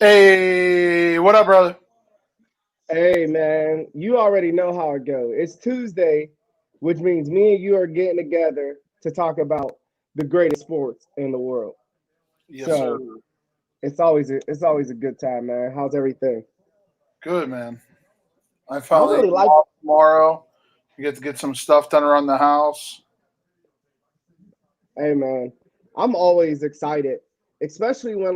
Hey, what up, brother? Hey man, you already know how it goes. It's Tuesday, which means me and you are getting together to talk about the greatest sports in the world. Yes, sir. So it's always a good time, man. How's everything? Good, man. I I finally really am like. off tomorrow. I get to get some stuff done around the house. Hey man, I'm always excited, especially when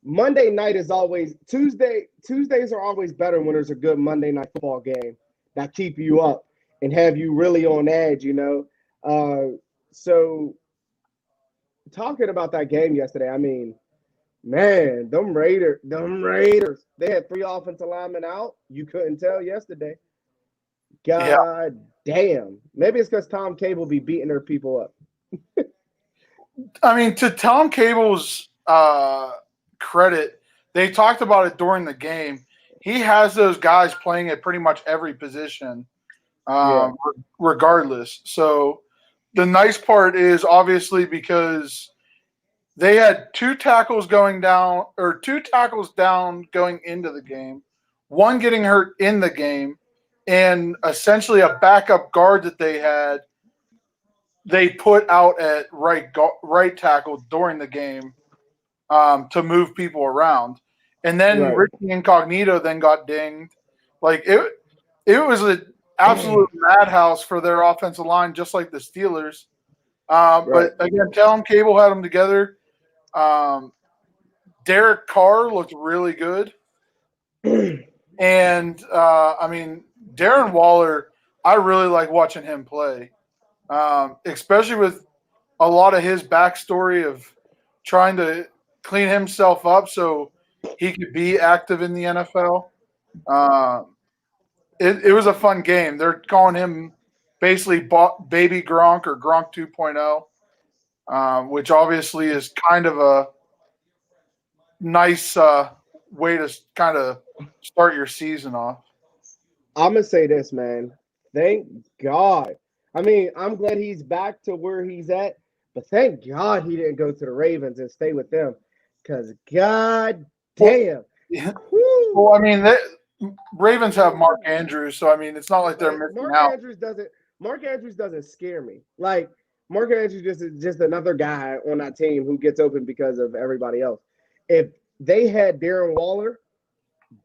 Monday night is always Tuesday. Tuesdays are always better when there's a good Monday night football game that keep you up and have you really on edge. So talking about that game yesterday, I mean, man, them Raiders, they had three offensive linemen out. You couldn't tell yesterday. Yeah, God damn. Maybe it's because Tom Cable be beating their people up. I mean, to Tom Cable's credit, they talked about it during the game. He has those guys playing at pretty much every position, Yeah, regardless. So the nice part is obviously because they had two tackles down going into the game, one getting hurt in the game, and essentially a backup guard that they had. They put out at right tackle during the game to move people around, and then right. Richie Incognito then got dinged. Like it was an absolute madhouse for their offensive line, just like the Steelers. Right. But again, Callum Cable had them together. Um, Derek Carr looked really good, and I mean Darren Waller. I really like watching him play, especially with a lot of his backstory of trying to clean himself up so he could be active in the NFL. Uh, it was a fun game. They're calling him basically Baby Gronk or Gronk 2.0, which obviously is kind of a nice way to kind of start your season off. I'm gonna say this, man. Thank God. I mean, I'm glad he's back to where he's at, but thank God he didn't go to the Ravens and stay with them. Cause God Well, damn. yeah, Whoo. well, I mean, Ravens have Mark Andrews, so I mean, it's not like they're Like missing Mark out. Andrews doesn't Mark Andrews doesn't scare me. Like Mark Andrews just is just another guy on that team who gets open because of everybody else. If they had Darren Waller,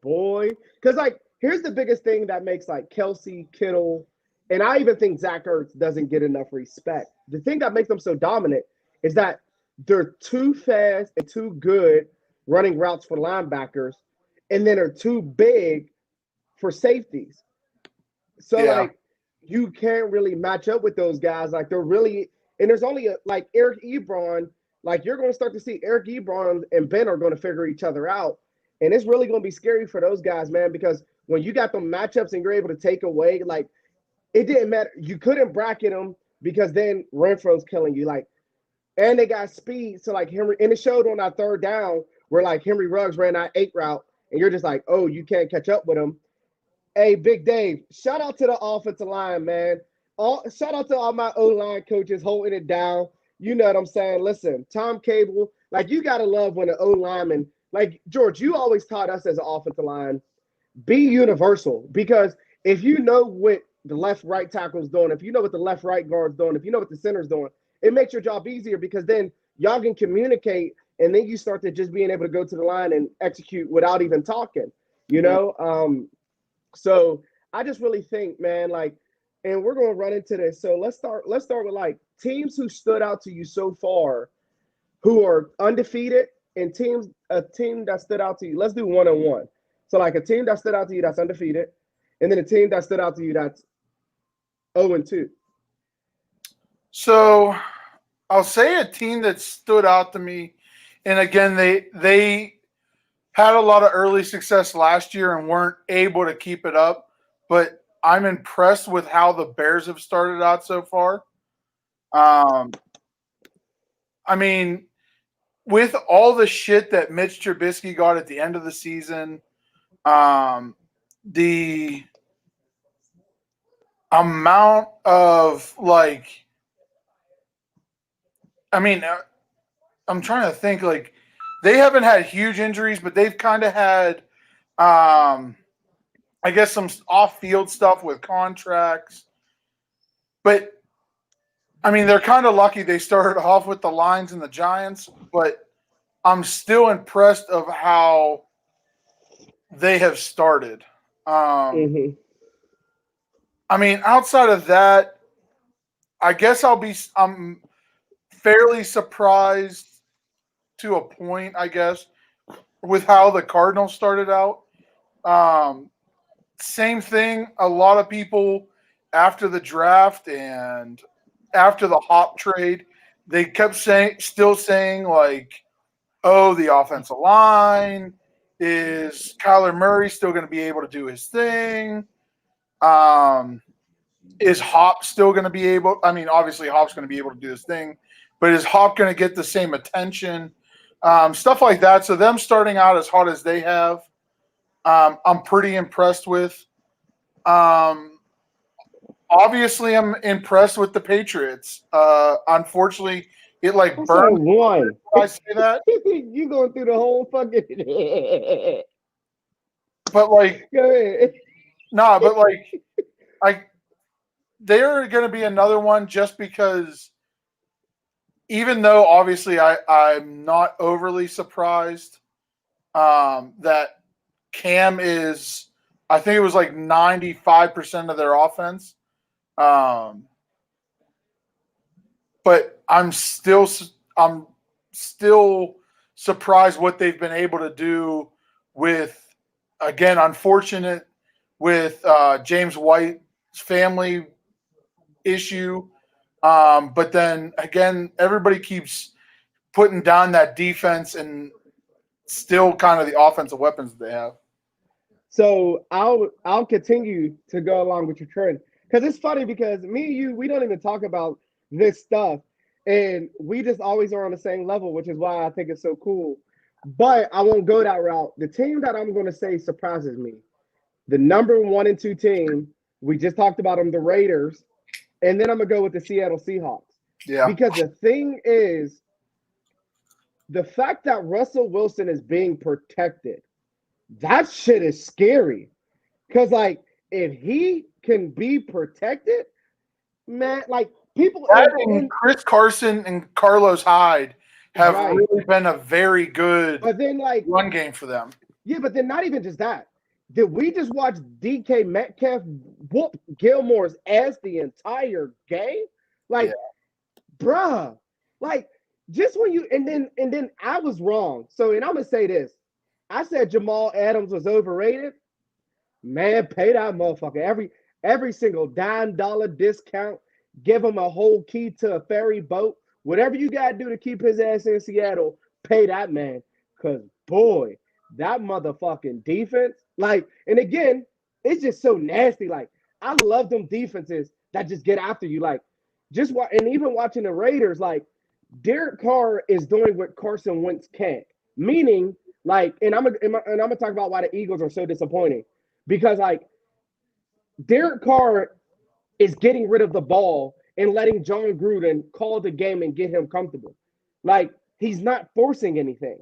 boy, because here's the biggest thing that makes Kelsey, Kittle, and I even think Zach Ertz doesn't get enough respect. The thing that makes them so dominant is that they're too fast and too good running routes for linebackers, and then are too big for safeties. So Yeah, you can't really match up with those guys. Like they're really and there's only like Eric Ebron. Like you're going to start to see Eric Ebron and Ben are going to figure each other out, and it's really going to be scary for those guys, man. Because when you got them matchups and you're able to take away, it didn't matter. You couldn't bracket them because then Renfro's killing you. And they got speed. So Henry, and it showed on that third down where Henry Ruggs ran that 8 route, and you're just like, oh, you can't catch up with him. Hey, Big Dave, shout out to the offensive line, man. Shout out to all my O line coaches holding it down. You know what I'm saying? Listen, Tom Cable, you got to love when an O lineman, George, you always taught us as an offensive line, be universal. Because if you know what the left right tackle's doing, if you know what the left right guard's doing, if you know what the center's doing, it makes your job easier because then y'all can communicate and then you start to just being able to go to the line and execute without even talking, you know? So I just really think, man, and we're gonna run into this. So let's start with teams who stood out to you so far, who are undefeated, and a team that stood out to you. Let's do one on one. So a team that stood out to you that's undefeated, and then a team that stood out to you that's 0-2. so I'll say a team that stood out to me, and again they had a lot of early success last year and weren't able to keep it up, but I'm impressed with how the Bears have started out so far. Um, I mean, with all the shit that Mitch Trubisky got at the end of the season, um, the amount of I mean, I'm trying to think they haven't had huge injuries, but they've kind of had, I guess, some off-field stuff with contracts. But I mean, they're kind of lucky they started off with the Lions and the Giants, but I'm still impressed of how they have started. Mm-hmm. I mean, outside of that, I guess I'm fairly surprised to a point, I guess, with how the Cardinals started out. Same thing. A lot of people after the draft and after the Hop trade, they kept still saying like, "Oh, the offensive line is Kyler Murray still going to be able to do his thing? Is Hop still going to be able? I mean, obviously Hop's going to be able to do his thing, but is Hop going to get the same attention? Stuff like that." So them starting out as hot as they have, I'm pretty impressed with. Obviously, I'm impressed with the Patriots. Unfortunately, it like That's burned. one. I say that, You going through the whole fucking. but like, Go ahead. nah, but like, they're going to be another one just because. Even though obviously I'm not overly surprised that Cam is, I think it was like 95% of their offense. But I'm still surprised what they've been able to do with, again, unfortunate with James White's family issue. But then again, everybody keeps putting down that defense and still kind of the offensive weapons that they have. So I'll continue to go along with your trend because it's funny because me and you we don't even talk about this stuff and we just always are on the same level, which is why I think it's so cool. But I won't go that route. The team that I'm going to say surprises me, the number 1 and 2 team, we just talked about them, the Raiders, and then I'm gonna go with the Seattle Seahawks. Yeah. Because the thing is, the fact that Russell Wilson is being protected, that shit is scary. Because, like, if he can be protected, man, like, people. And Chris Carson and Carlos Hyde have Right. really been a very good But then, like, run game for them. yeah, but then not even just that. Did we just watch DK Metcalf whoop Gilmore's ass the entire game? Like, bruh, like, just when you and then I was wrong. So, and I'm gonna say this. I said Jamal Adams was overrated. Man, pay that motherfucker. Every single dime dollar discount. Give him a whole key to a ferry boat. Whatever you gotta do to keep his ass in Seattle, pay that man. Cause boy, that motherfucking defense, like, and again, it's just so nasty. Like, I love them defenses that just get after you. Like, and even watching the Raiders, like, Derek Carr is doing what Carson Wentz can't. Meaning, like, and I'm gonna talk about why the Eagles are so disappointing. Because, like, Derek Carr is getting rid of the ball and letting John Gruden call the game and get him comfortable. Like, he's not forcing anything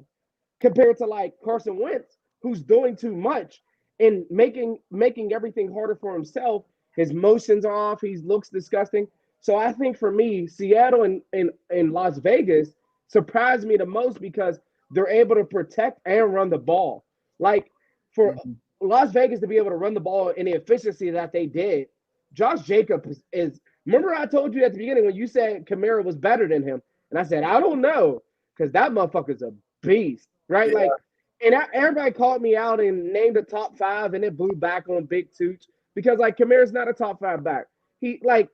compared to, like, Carson Wentz, who's doing too much and making everything harder for himself. His motions are off. He looks disgusting. So I think for me, Seattle and Las Vegas surprised me the most because they're able to protect and run the ball. Like, for Las Vegas to be able to run the ball in the efficiency that they did, Josh Jacobs is. Remember, I told you at the beginning when you said Kamara was better than him, and I said I don't know because that motherfucker's a beast, right? Yeah. Like, and everybody called me out and named a top 5, and it blew back on Big Tooch because, like, Kamara's not a top 5 back. He, like,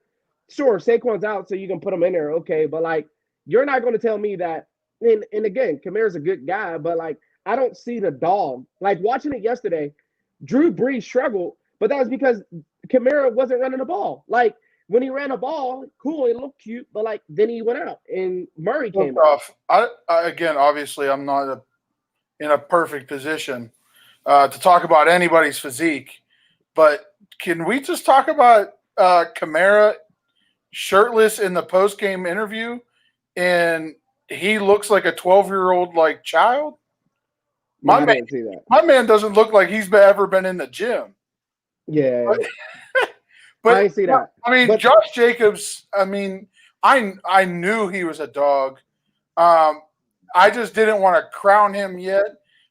sure, Saquon's out, so you can put him in there, okay, but, like, you're not going to tell me that. And again, Kamara's a good guy, but, like, I don't see the dog. Like, watching it yesterday, Drew Brees struggled, but that was because Kamara wasn't running the ball. Like, when he ran the ball, cool, it looked cute, but, like, then he went out and Murray came out. I again, obviously, I'm not in a perfect position to talk about anybody's physique, but can we just talk about Kamara shirtless in the post-game interview, and he looks like a 12-year-old like child? No, My I man, didn't see that. my man doesn't look like he's ever been in the gym. Yeah, I But didn't see that. I mean, But Josh Jacobs. I mean, I knew he was a dog. I just didn't want to crown him yet.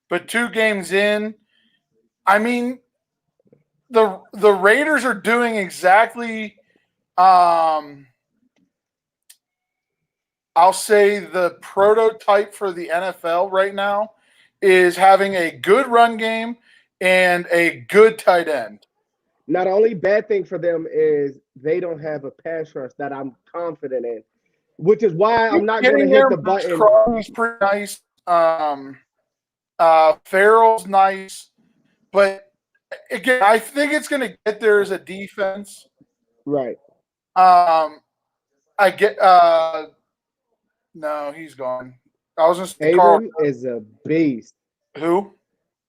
But 2 games in, I mean, the Raiders are doing exactly. I'll say the prototype for the NFL right now is having a good run game and a good tight end. not the only bad thing for them is they don't have a pass rush that I'm confident in, which is why I'm not going to Getting hit there, the Bruce button. Crosby's pretty nice. Farrell's nice, but again, I think it's going to get there as a defense. Right. I get. No, he's gone. I was going to say Carl. Abram is a beast. Who?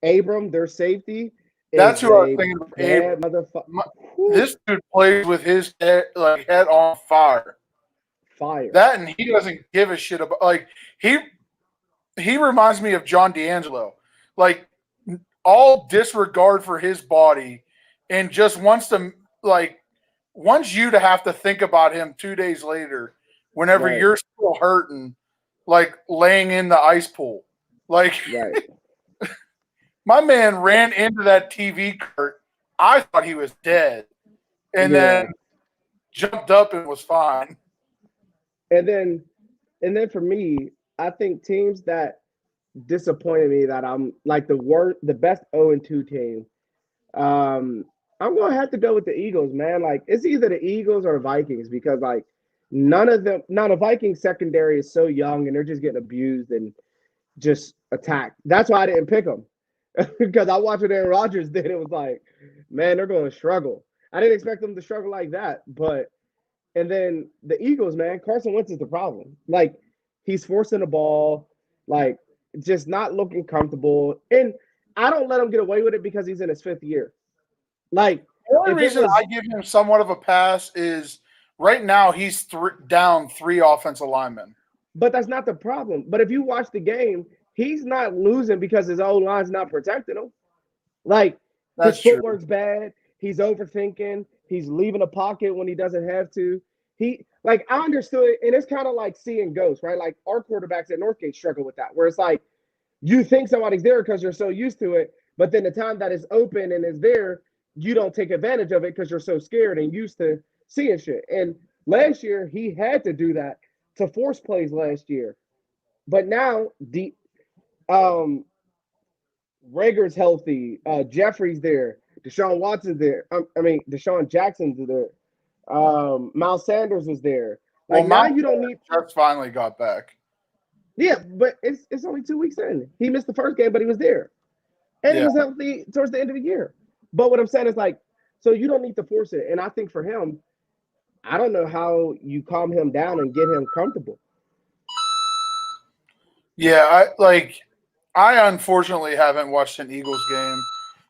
Abram, their safety, That's is who I was a thinking of. bad motherfucker. This dude plays with his head on fire. Fire. That and he doesn't give a shit about he reminds me of John D'Angelo. Like all disregard for his body and just wants you to have to think about him 2 days later whenever Right. you're still hurting, like laying in the ice pool. Like Right. my man ran into that TV cart. I thought he was dead. And Yeah. then jumped up and was fine. And then for me, I think teams that disappointed me that I'm like the best 0-2 team. I'm gonna have to go with the Eagles, man. Like it's either the Eagles or the Vikings because like none of them. Now the Vikings secondary is so young and they're just getting abused and just attacked. That's why I didn't pick them because I watched what Aaron Rodgers did. It was like, man, they're going to struggle. I didn't expect them to struggle like that, but and then the Eagles, man, Carson Wentz is the problem. Like he's forcing the ball, like just not looking comfortable, and I don't let him get away with it because he's in his 5th year. Like The only if it reason was, I give him somewhat of a pass is right now he's down 3 offensive linemen. but that's not the problem. But if you watch the game, he's not losing because his old line's not protecting him. Like That's his true. footwork's bad. He's overthinking. He's leaving a pocket when he doesn't have to. He like I understood it, and it's kind of like seeing ghosts, right? Like our quarterbacks at Northgate struggle with that, where it's like you think somebody's there because you're so used to it, but then the time that is open and is there, you don't take advantage of it because you're so scared and used to seeing shit. And last year he had to do that to force plays last year, but now the Rager's healthy. Jeffrey's there. Deshaun Watson's there. Deshaun Jackson's there. Miles Sanders was there. Like now you don't need. Just finally got back. Yeah, but it's only 2 weeks in. He missed the first game, but he was there, and he was healthy towards the end of the year. But what I'm saying is like, so you don't need to force it. And I think for him, I don't know how you calm him down and get him comfortable. Yeah, I unfortunately haven't watched an Eagles game,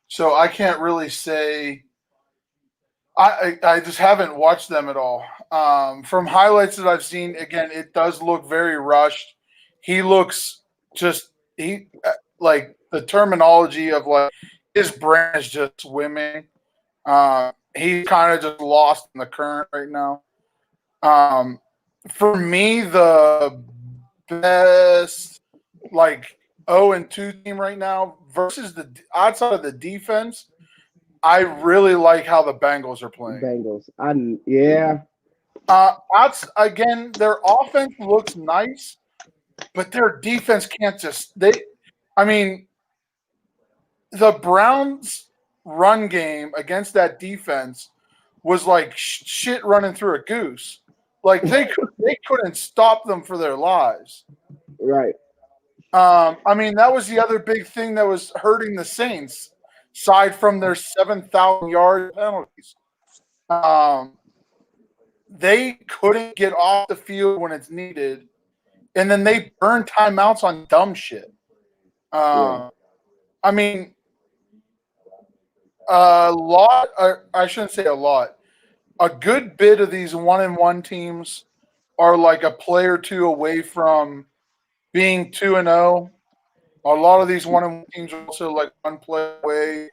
so I can't really say. I just haven't watched them at all. From highlights that I've seen, again, it does look very rushed. He looks like the terminology of like his brain is just swimming. He's kind of just lost in the current right now. For me, the best like 0-2 team right now versus the outside of the defense, I really like how the Bengals are playing. Bengals. Yeah. Again, their offense looks nice, but their defense can't just I mean, the Browns' run game against that defense was like shit running through a goose. Like they couldn't stop them for their lives. Right. I mean, that was the other big thing that was hurting the Saints, aside from their 7,000-yard penalties. They couldn't get off the field when it's needed, and then they burn timeouts on dumb shit. I mean, a lot. I shouldn't say a lot. A good bit of these 1-1 teams are like a play or two away from being 2-0. A lot of these 1-1 teams are also like one play away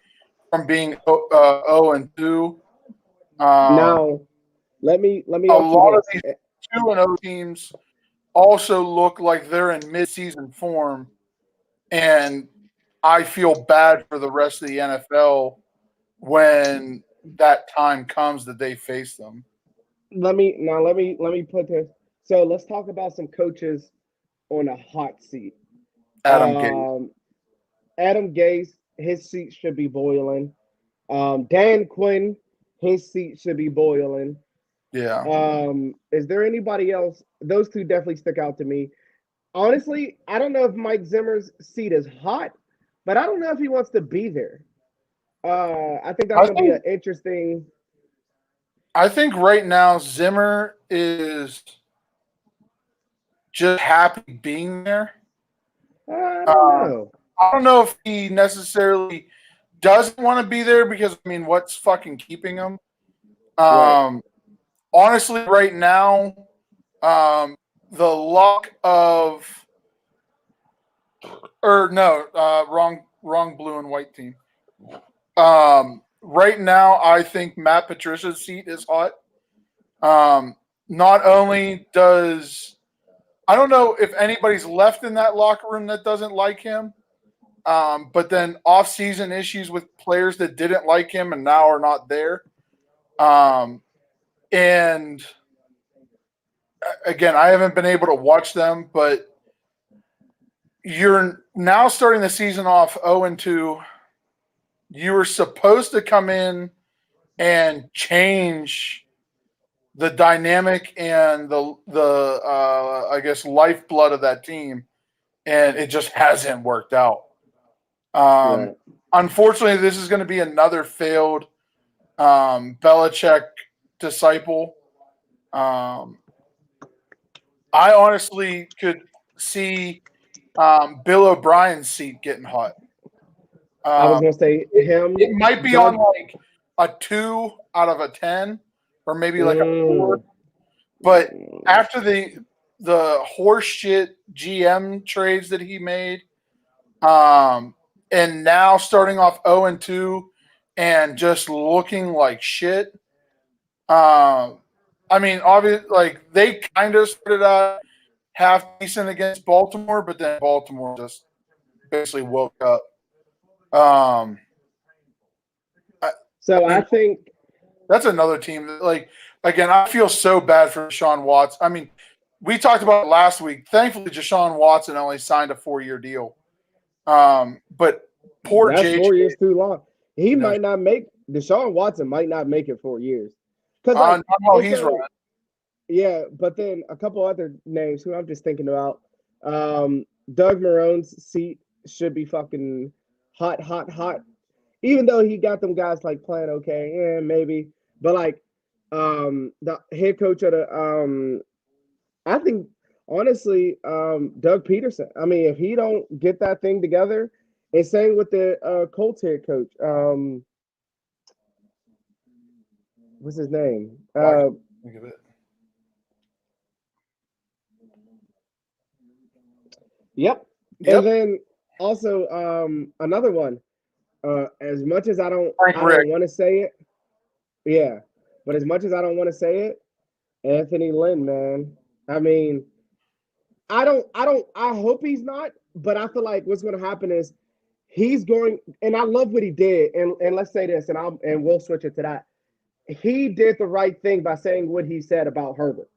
from being 0-2. Now, let me A ask you lot of this. these 2-0 teams also look like they're in mid-season form, and I feel bad for the rest of the NFL when that time comes that they face them. Let me put this. So let's talk about some coaches on a hot seat. Adam Gase. Um, Adam Gase, his seat should be boiling. Dan Quinn, his seat should be boiling. Yeah. Is there anybody else? Those two definitely stick out to me. Honestly, I don't know if Mike Zimmer's seat is hot, but I don't know if he wants to be there. I think that's I going to be think an interesting. I think right now Zimmer is just happy being there. I don't Um, know. I don't know if he necessarily doesn't want to be there because I mean, what's fucking keeping him? Right. Um, honestly, right now, um, the luck of or no, wrong blue and white team. Right now, I think Matt Patricia's seat is hot. Um, not only does I don't know if anybody's left in that locker room that doesn't like him, but then off-season issues with players that didn't like him and now are not there. And again, I haven't been able to watch them, but you're now starting the season off 0-2. You were supposed to come in and change the dynamic and the I guess lifeblood of that team, and it just hasn't worked out. Right. Unfortunately, this is going to be another failed Belichick disciple. Um, I honestly could see Bill O'Brien's seat getting hot. I was Um, going to say it, him, it might be on Doug. like a 2 out of a 10, or maybe like a 4. Mm, But after the horseshit GM trades that he made, and now starting off 0-2 and just looking like shit. I mean, obviously, like they kind of started out half decent against Baltimore, but then Baltimore just basically woke up. Um, I, so I I mean, think that's another team that, like, again, I feel so bad for Deshaun Watson. I mean, we talked about it last week. Thankfully, Deshaun Watson only signed a 4-year deal. But poor that's JJ, 4 years too long. He no, might not make Deshaun Watson might not make it 4 years. Because like not how it's he's so running. yeah, but then a couple other names who I'm just thinking about. Doug Marone's seat should be fucking hot, hot, hot. Even though he got them guys like playing okay, yeah, maybe. But like the head coach of the I think honestly, Doug Peterson. I mean, if he don't get that thing together, and same with the Colts head coach. What's his name? Why can't I think of it? Yep. And Yep, then also another one. As much as Frank I Rick. don't want to say it, yeah. But as much as I don't want to say it, Anthony Lynn, man. I mean, I hope he's not, but I feel like what's gonna happen is he's going and I love what he did. And let's say this, and we'll switch it to that. He did the right thing by saying what he said about Herbert.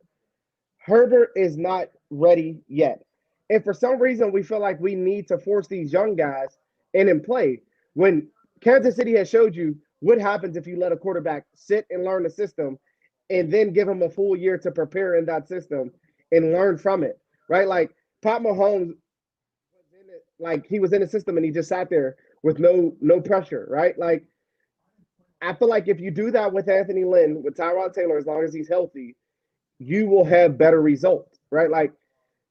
Herbert is not ready yet. And for some reason, we feel like we need to force these young guys in play. When Kansas City has showed you what happens if you let a quarterback sit and learn the system and then give him a full year to prepare in that system and learn from it, right? Like Pat Mahomes was in it, like he was in the system and he just sat there with no pressure, right? Like I feel like if you do that with Anthony Lynn, with Tyrod Taylor, as long as he's healthy, you will have better results, right? Like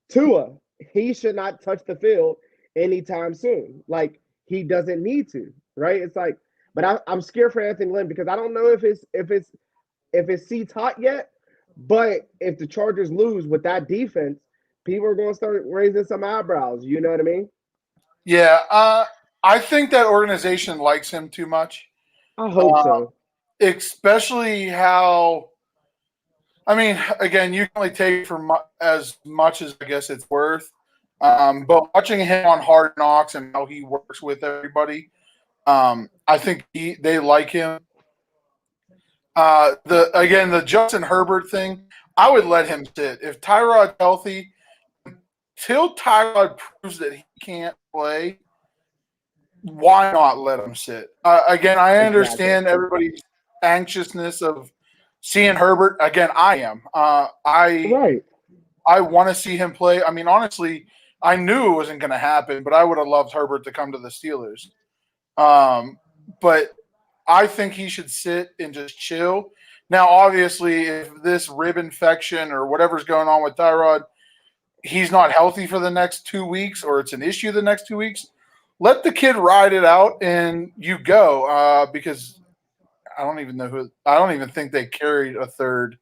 Tua, he should not touch the field anytime soon. Like he doesn't need to, right? It's like, but I'm scared for Anthony Lynn because I don't know if his seat's hot yet. But if the Chargers lose with that defense, people are going to start raising some eyebrows. You know what I mean? Yeah, I think that organization likes him too much, I hope so. especially how. I mean, again, you can only take for as much as I guess it's worth. But watching him on Hard Knocks and how he works with everybody, I think they like him. The Justin Herbert thing, I would let him sit if Tyrod's healthy. Till Tyrod proves that he can't play, why not let him sit? Again, I Exactly. understand everybody's anxiousness of seeing Herbert. Again, I am. Right. I want to see him play. I mean, honestly, I knew it wasn't going to happen, but I would have loved Herbert to come to the Steelers. But I think he should sit and just chill. Now, obviously, if this rib infection or whatever's going on with Tyrod, he's not healthy for the next 2 weeks, or it's an issue the next 2 weeks, let the kid ride it out and you go. Because I don't even know who. I don't even think they carried a third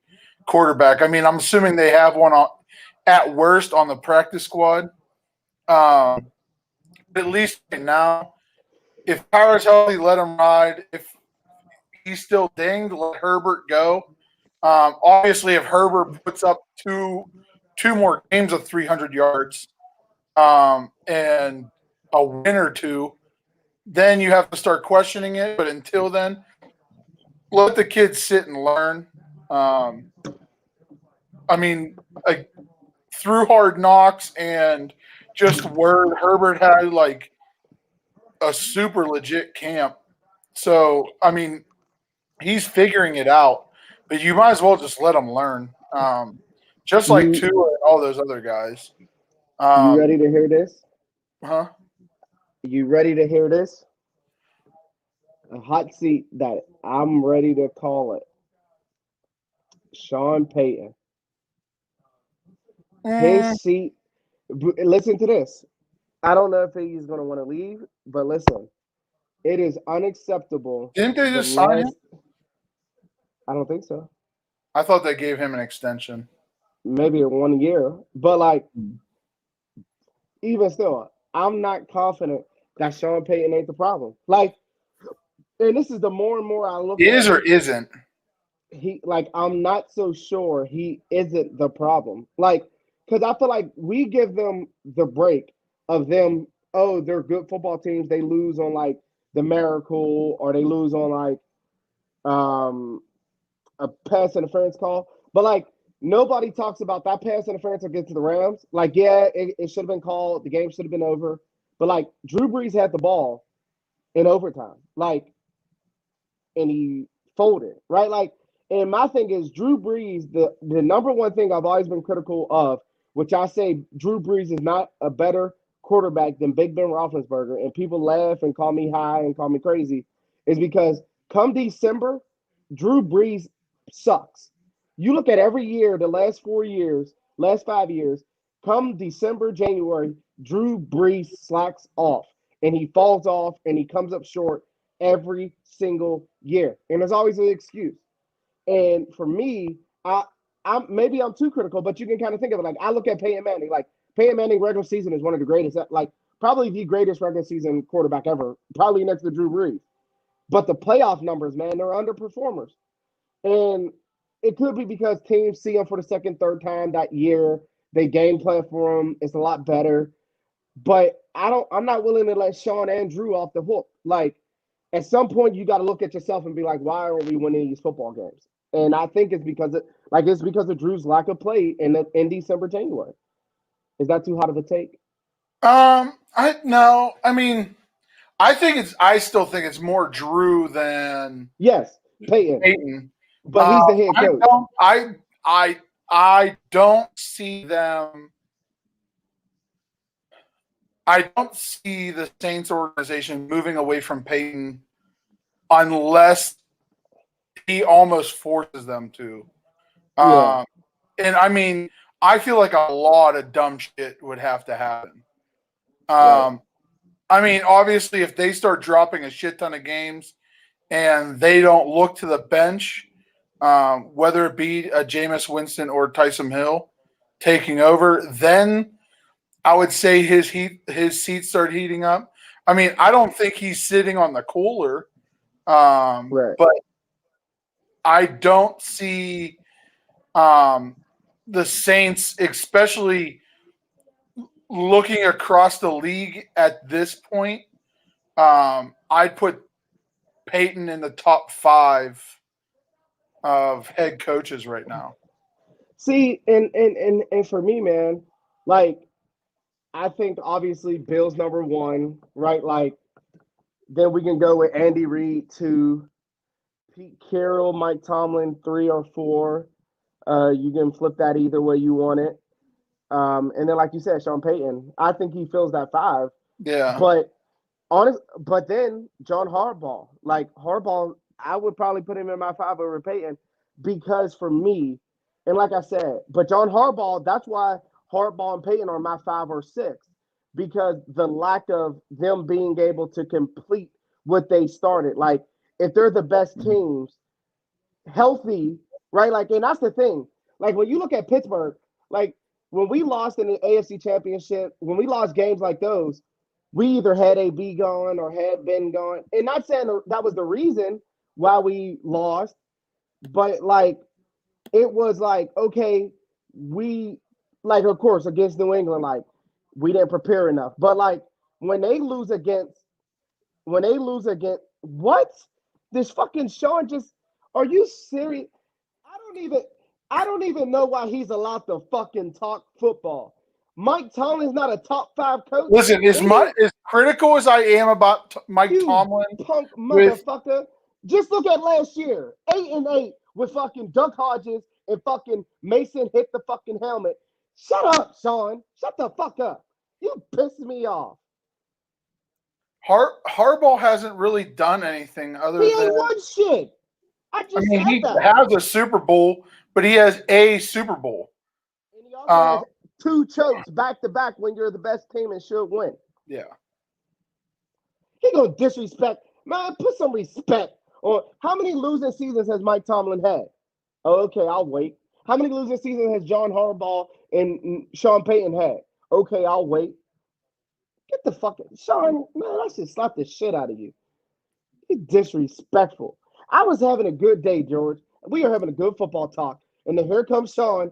quarterback. I mean, I'm assuming they have one at worst on the practice squad. At least right now, if Tyler's healthy, let him ride. If he's still dinged, let Herbert go. Obviously, if Herbert puts up two more games of 300 yards and a win or two, then you have to start questioning it. But until then, let the kids sit and learn. Um, I mean, like, through Hard Knocks and just word, Herbert had like a super legit camp. So, I mean, he's figuring it out, but you might as well just let him learn. Just like You Tua and all those other guys. you Um, ready to hear this? huh? You ready to hear this? A hot seat that I'm ready to call it. Sean Payton. His Mm, seat. Listen to this. I don't know if he's going to want to leave, but listen. It is unacceptable. didn't they The just sign him? last. I don't think so. I thought they gave him an extension. Maybe in 1 year, but like even still, I'm not confident that Sean Payton ain't the problem. Like, and this is the more and more I look at Is or him, isn't? he like I'm not so sure he isn't the problem. Like, because I feel like we give them the break of them. Oh, they're good football teams. They lose on like the Miracle, or they lose on like um a pass interference call. But like nobody talks about that pass interference against the Rams. Like, yeah, it should have been called. The game should have been over. But like Drew Brees had the ball in overtime. Like, and he folded, right? Like, and my thing is Drew Brees, the number one thing I've always been critical of, which I say Drew Brees is not a better quarterback than Big Ben Roethlisberger, and people laugh and call me high and call me crazy, is because come December, Drew Brees sucks. You look at every year, the last 4 years, last 5 years, come December, January, Drew Brees slacks off and he falls off and he comes up short every single year. And there's always an excuse. And for me, I'm too critical, but you can kind of think of it like I look at Peyton Manning. Like Peyton Manning regular season is one of the greatest, like probably the greatest regular season quarterback ever, probably next to Drew Brees. But the playoff numbers, man, they're underperformers. And it could be because teams see him for the second, third time that year. They game plan for him. It's a lot better. But I'm not willing to let Sean and Drew off the hook. Like at some point you got to look at yourself and be like, why are we winning these football games? And I think it's because of Drew's lack of play in December, January. Is that too hot of a take? I no. I mean, I think it's. I still think it's more Drew than Yes, Peyton, Peyton. but he's the head I coach. don't. I don't see them. I don't see the Saints organization moving away from Peyton unless he almost forces them to. Yeah, Um, and I mean, I feel like a lot of dumb shit would have to happen. right. Um, I mean, obviously, if they start dropping a shit ton of games and they don't look to the bench, whether it be a Jameis Winston or Tyson Hill taking over, then I would say his seats start heating up. I mean, I don't think he's sitting on the cooler, Right. but I don't see the Saints, especially looking across the league at this point. I'd put Peyton in the top 5 of head coaches right now. See, and for me, man, like I think obviously Bill's number one, right? Like then we can go with Andy Reid 2, Pete Carroll, Mike Tomlin 3 or 4. You can flip that either way you want it. And then like you said, Sean Payton, I think he fills that 5. Yeah. But then John Harbaugh, like Harbaugh, I would probably put him in my 5 over Payton because for me, and like I said, but John Harbaugh, that's why Harbaugh and Payton are my 5 or 6 because the lack of them being able to complete what they started. Like if they're the best teams, healthy, right? Like, and that's the thing. Like when you look at Pittsburgh, like when we lost in the AFC Championship, when we lost games like those, we either had AB gone or had Ben gone. And not saying that was the reason why we lost, but like it was like, okay, we like of course against New England, like we didn't prepare enough. But like when they lose against what? This fucking Sean just are you serious? I don't even know why he's allowed to fucking talk football. Mike Tomlin's not a top 5 coach. Listen, as critical as I am about Mike You Tomlin, punk motherfucker. Just look at last year. 8-8 with fucking Duck Hodges and fucking Mason hit the fucking helmet. Shut up, Sean. Shut the fuck up. You pissed me off. Harbaugh hasn't really done anything other He than ain't won shit. I just said he that. has a Super Bowl, but he has a Super Bowl. And he also has 2 chokes back to back when you're the best team and should win. Yeah. He gonna disrespect. Man, put some respect on how many losing seasons has Mike Tomlin had? Oh, okay, I'll wait. How many losing seasons has John Harbaugh and Sean Payton had? Okay, I'll wait. Get the fucking Sean, man, I should slap the shit out of you. He's disrespectful. I was having a good day, George. We are having a good football talk. And then here comes Sean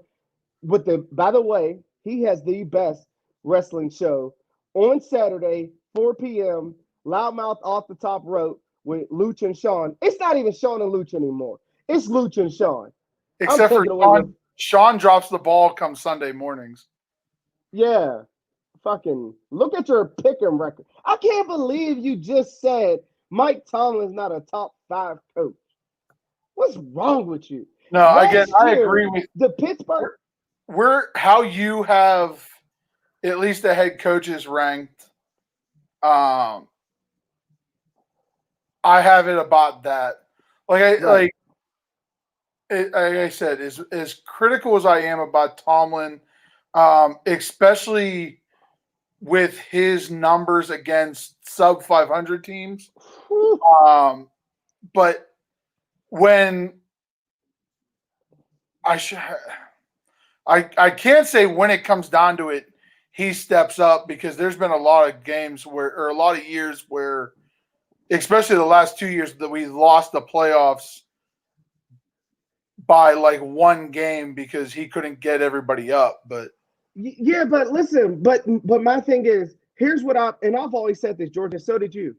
with by the way, he has the best wrestling show on Saturday, 4 p.m. Loudmouth Off the Top Rope with Luch and Sean. It's not even Sean and Luch anymore. It's Luch and Sean. Except for Sean drops the ball come Sunday mornings. Yeah. Fucking look at your pick'em record. I can't believe you just said Mike Tomlin's not a top 5 coach. What's wrong with you? No, again, I agree with the Pittsburgh. How you have at least the head coaches ranked. I have it about that. Like I said, as critical as I am about Tomlin, especially with his numbers against sub 500 teams. But when I can't say when it comes down to it, he steps up because there's been a lot of games or a lot of years where, especially the last 2 years, that we lost the playoffs by like 1 game because he couldn't get everybody up. But yeah, but listen, but my thing is, here's what I've always said this, George, and so did you.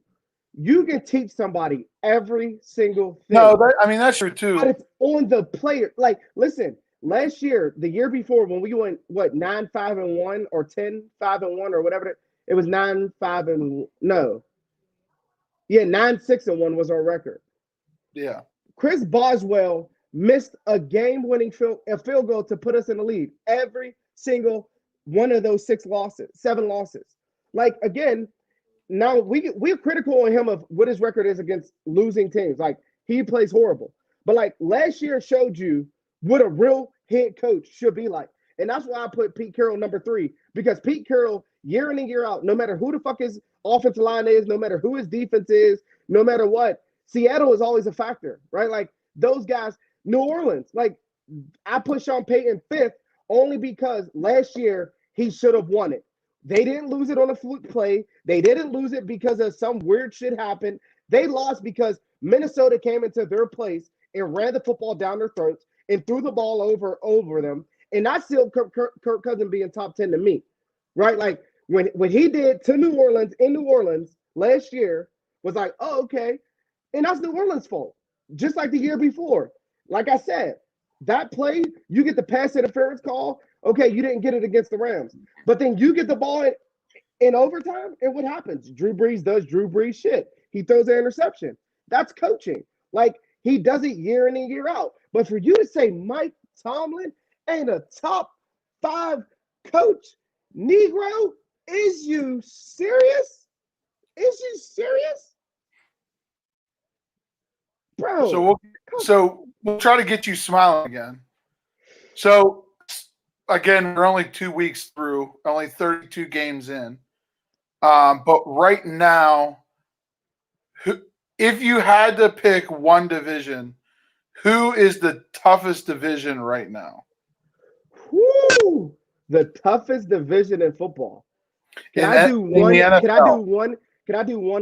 You can teach somebody every single thing. No, that's true too. But it's on the player. Like, listen, last year, the year before, when we went 9-5-1 or 10-5-1 or whatever, it was 9-6-1 was our record. Yeah. Chris Boswell missed a game-winning field goal to put us in the lead. Every single one of those 7 losses. Like, again, now we're critical on him of what his record is against losing teams. Like, he plays horrible. But like last year showed you what a real head coach should be like. And that's why I put Pete Carroll number 3, because Pete Carroll, year in and year out, no matter who the fuck his offensive line is, no matter who his defense is, no matter what, Seattle is always a factor, right? Like those guys, New Orleans, like I put Sean Payton 5th only because last year he should have won it. They didn't lose it on a fluke play. They didn't lose it because of some weird shit happened. They lost because Minnesota came into their place and ran the football down their throats and threw the ball over them. And that's still Kirk Cousins being top 10 to me, right? Like when he did to New Orleans in New Orleans last year was like, oh, okay. And that's New Orleans' fault. Just like the year before. Like I said, that play, you get the pass interference call. Okay, you didn't get it against the Rams. But then you get the ball in overtime, and what happens? Drew Brees does Drew Brees shit. He throws an interception. That's coaching. Like, he does it year in and year out. But for you to say Mike Tomlin ain't a top 5 coach, Negro, is you serious? Is you serious? Bro. So we'll try to get you smiling again. So again, we're only 2 weeks through, only 32 games in. But right now, if you had to pick one division, who is the toughest division right now? Woo! The toughest division in football. Can I do one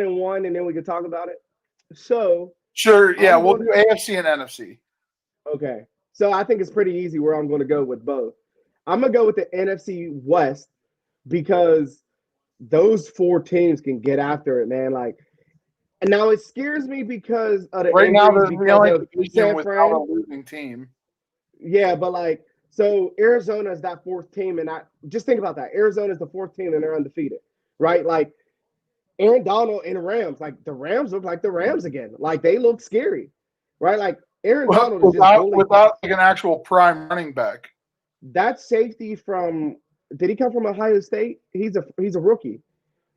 and one and then we can talk about it? So sure, yeah, we'll do AFC and NFC. Okay. So I think it's pretty easy where I'm going to go with both. I'm going to go with the NFC West because those 4 teams can get after it, man. Like, and now it scares me because of the right now they're the only San without a losing team. Yeah, but like, so Arizona is that 4th team, and I just think about that. Arizona is the 4th team, and they're undefeated, right? Like, Aaron Donald and the Rams, like the Rams look like the Rams again. Like they look scary, right? Like Aaron Donald is without like an actual prime running back. That safety from did he come from Ohio State? He's a rookie.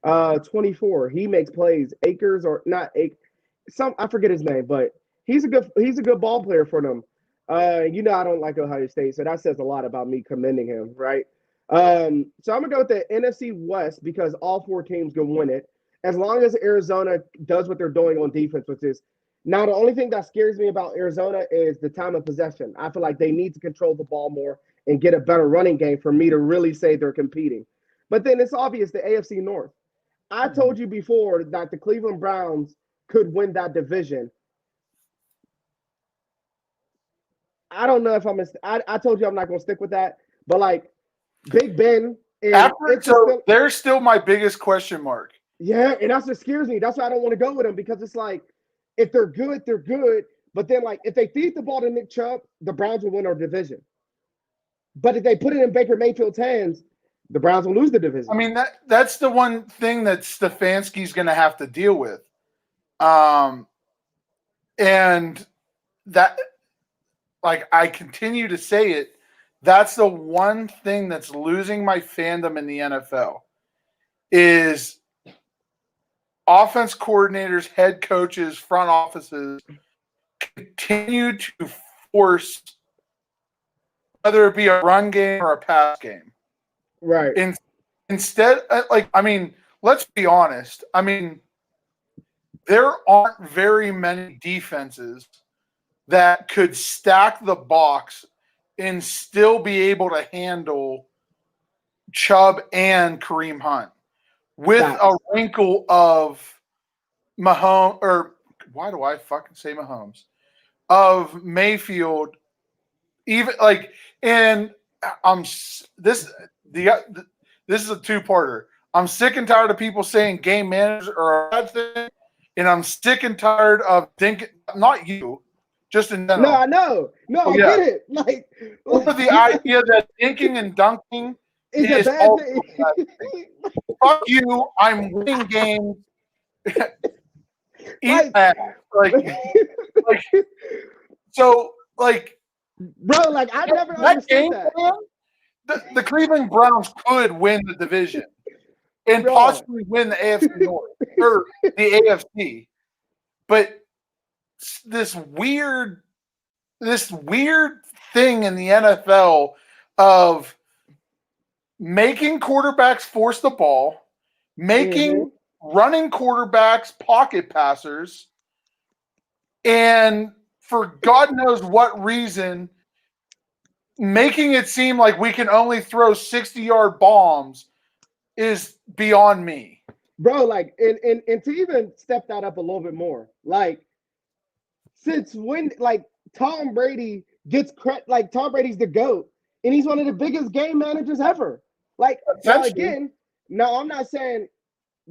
24. He makes plays. Akers or not I forget his name, but he's a good ball player for them. I don't like Ohio State, so that says a lot about me commending him, right? So I'm gonna go with the NFC West because all 4 teams can win it. As long as Arizona does what they're doing on defense, which is now the only thing that scares me about Arizona is the time of possession. I feel like they need to control the ball more and get a better running game for me to really say they're competing. But then it's obvious the AFC North. I told you before that the Cleveland Browns could win that division. I don't know if I told you I'm not going to stick with that, but like Big Ben. They're still my biggest question mark. Yeah, and that's what scares me. That's why I don't want to go with them because it's like if they're good, they're good. But then like if they feed the ball to Nick Chubb, the Browns will win our division. But if they put it in Baker Mayfield's hands, the Browns will lose the division. I mean, that's the one thing that Stefanski's going to have to deal with. And that, like, I continue to say it, that's the one thing that's losing my fandom in the NFL is offense coordinators, head coaches, front offices continue to force whether it be a run game or a pass game. Right. Instead, let's be honest. I mean, there aren't very many defenses that could stack the box and still be able to handle Chubb and Kareem Hunt with a wrinkle of Mahomes, or why do I fucking say Mahomes? Of Mayfield, even like, and this is a 2-parter. I'm sick and tired of people saying game managers are a bad thing, and I'm sick and tired of thinking, not you, just in general. No, I know. No, I get it. Like the idea that thinking and dunking is a bad thing. Fuck you, I'm winning games. Eat that. So, bro, like I never understood that. The Cleveland Browns could win the division and possibly win the AFC North or the AFC, but this weird thing in the NFL of making quarterbacks force the ball, making running quarterbacks pocket passers, and for God knows what reason, making it seem like we can only throw 60-yard bombs is beyond me. Bro, like, and to even step that up a little bit more, like, since when, like, Tom Brady gets credit, like, Tom Brady's the GOAT, and he's one of the biggest game managers ever. Like, now again, now I'm not saying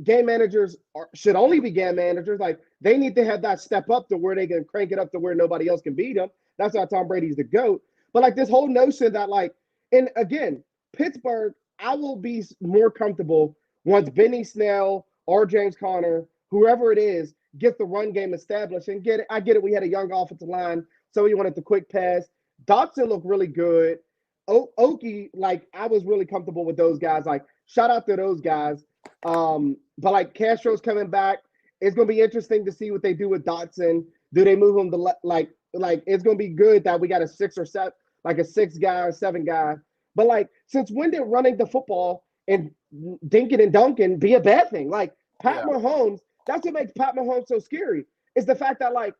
game managers should only be game managers. Like, they need to have that step up to where they can crank it up to where nobody else can beat them. That's why Tom Brady's the GOAT. But, like, this whole notion that, like, and again, Pittsburgh, I will be more comfortable once Benny Snell or James Conner, whoever it is, get the run game established and get it. I get it. We had a young offensive line, so we wanted the quick pass. Dotson looked really good. Oki, like, I was really comfortable with those guys. Like, shout out to those guys. But like, Castro's coming back. It's gonna be interesting to see what they do with Dotson. Do they move him to like it's gonna be good that we got a 6 or 7, like a 6 guy or 7 guy. But like, since when did running the football and dinking and dunking be a bad thing? Like, Pat Mahomes, that's what makes Pat Mahomes so scary, is the fact that, like,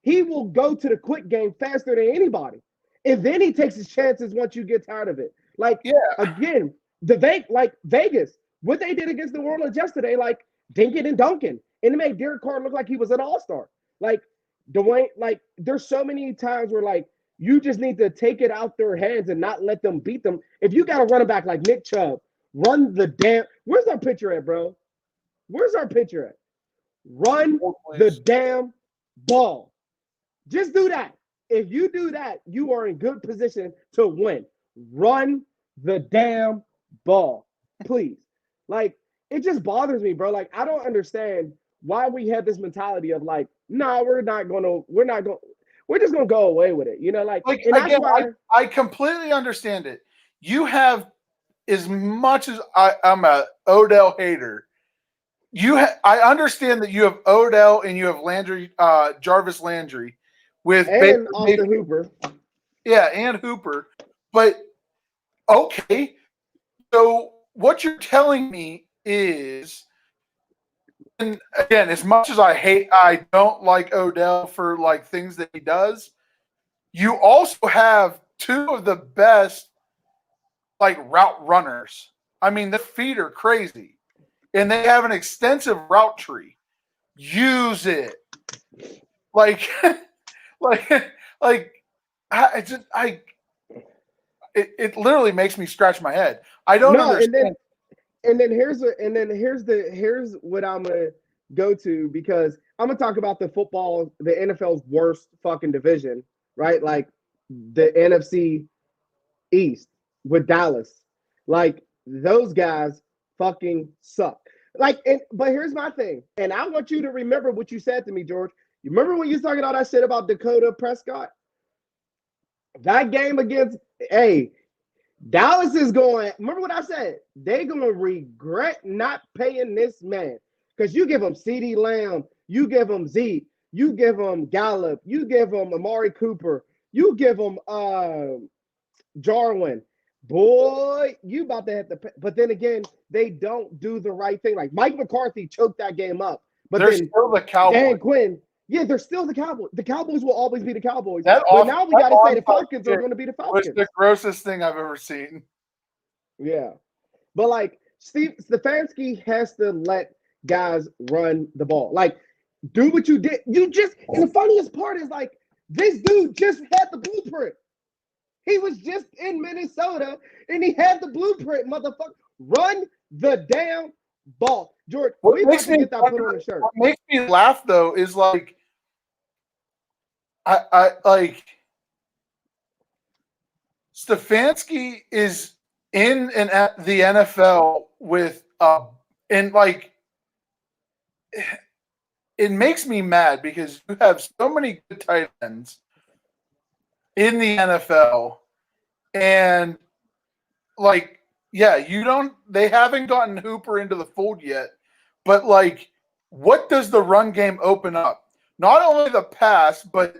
he will go to the quick game faster than anybody. And then he takes his chances once you get tired of it. Like, again, Vegas, what they did against New Orleans yesterday, like, dinking and dunking. And it made Derek Carr look like he was an all-star. Like, Dwayne, like, there's so many times where, like, you just need to take it out their hands and not let them beat them. If you got a running back like Nick Chubb, run the damn – where's our pitcher at, bro? Where's our pitcher at? Run the damn ball. Just do that. If you do that, you are in good position to win. Run the damn ball, please. Like, it just bothers me, bro. Like, I don't understand why we have this mentality of, like, no, we're just gonna go away with it. You know, like and that's again, why I completely understand it. You have, as much as I'm a Odell hater, I understand that you have Odell and you have Landry, Jarvis Landry, with Austin Hooper. Yeah, and Hooper. But okay, so what you're telling me is, and again, as much as I don't like Odell for like things that he does, you also have 2 of the best like route runners. I mean, their feet are crazy, and they have an extensive route tree. Use it, like, it literally makes me scratch my head. I don't understand. And then here's what I'm gonna go to, because I'm gonna talk about the NFL's worst fucking division, right? Like the NFC East with Dallas. Like, those guys fucking suck. Like, but here's my thing, and I want you to remember what you said to me, George. You remember when you was talking all that shit about Dakota Prescott? That game against Dallas is going, remember what I said? They're going to regret not paying this man. Because you give him CeeDee Lamb, you give him Zeke, you give him Gallup, you give him Amari Cooper, you give him Jarwin. Boy, you about to have to pay. But then again, they don't do the right thing. Like, Mike McCarthy choked that game up. But they're still the Cowboys. Dan Quinn, they're still the Cowboys. The Cowboys will always be the Cowboys. But now we got to say the Falcons are going to be the Falcons. It's the grossest thing I've ever seen. Yeah. But, like, Steve Stefanski has to let guys run the ball. Like, do what you did. And the funniest part is, like, this dude just had the blueprint. He was just in Minnesota, and he had the blueprint, motherfucker. Run the damn ball. George, we have to get that put on the shirt. What makes me laugh, though, is, like, I like Stefanski is in the NFL with and like it makes me mad because you have so many good tight ends in the NFL, and like, yeah, they haven't gotten Hooper into the fold yet, but like, what does the run game open up? Not only the pass, but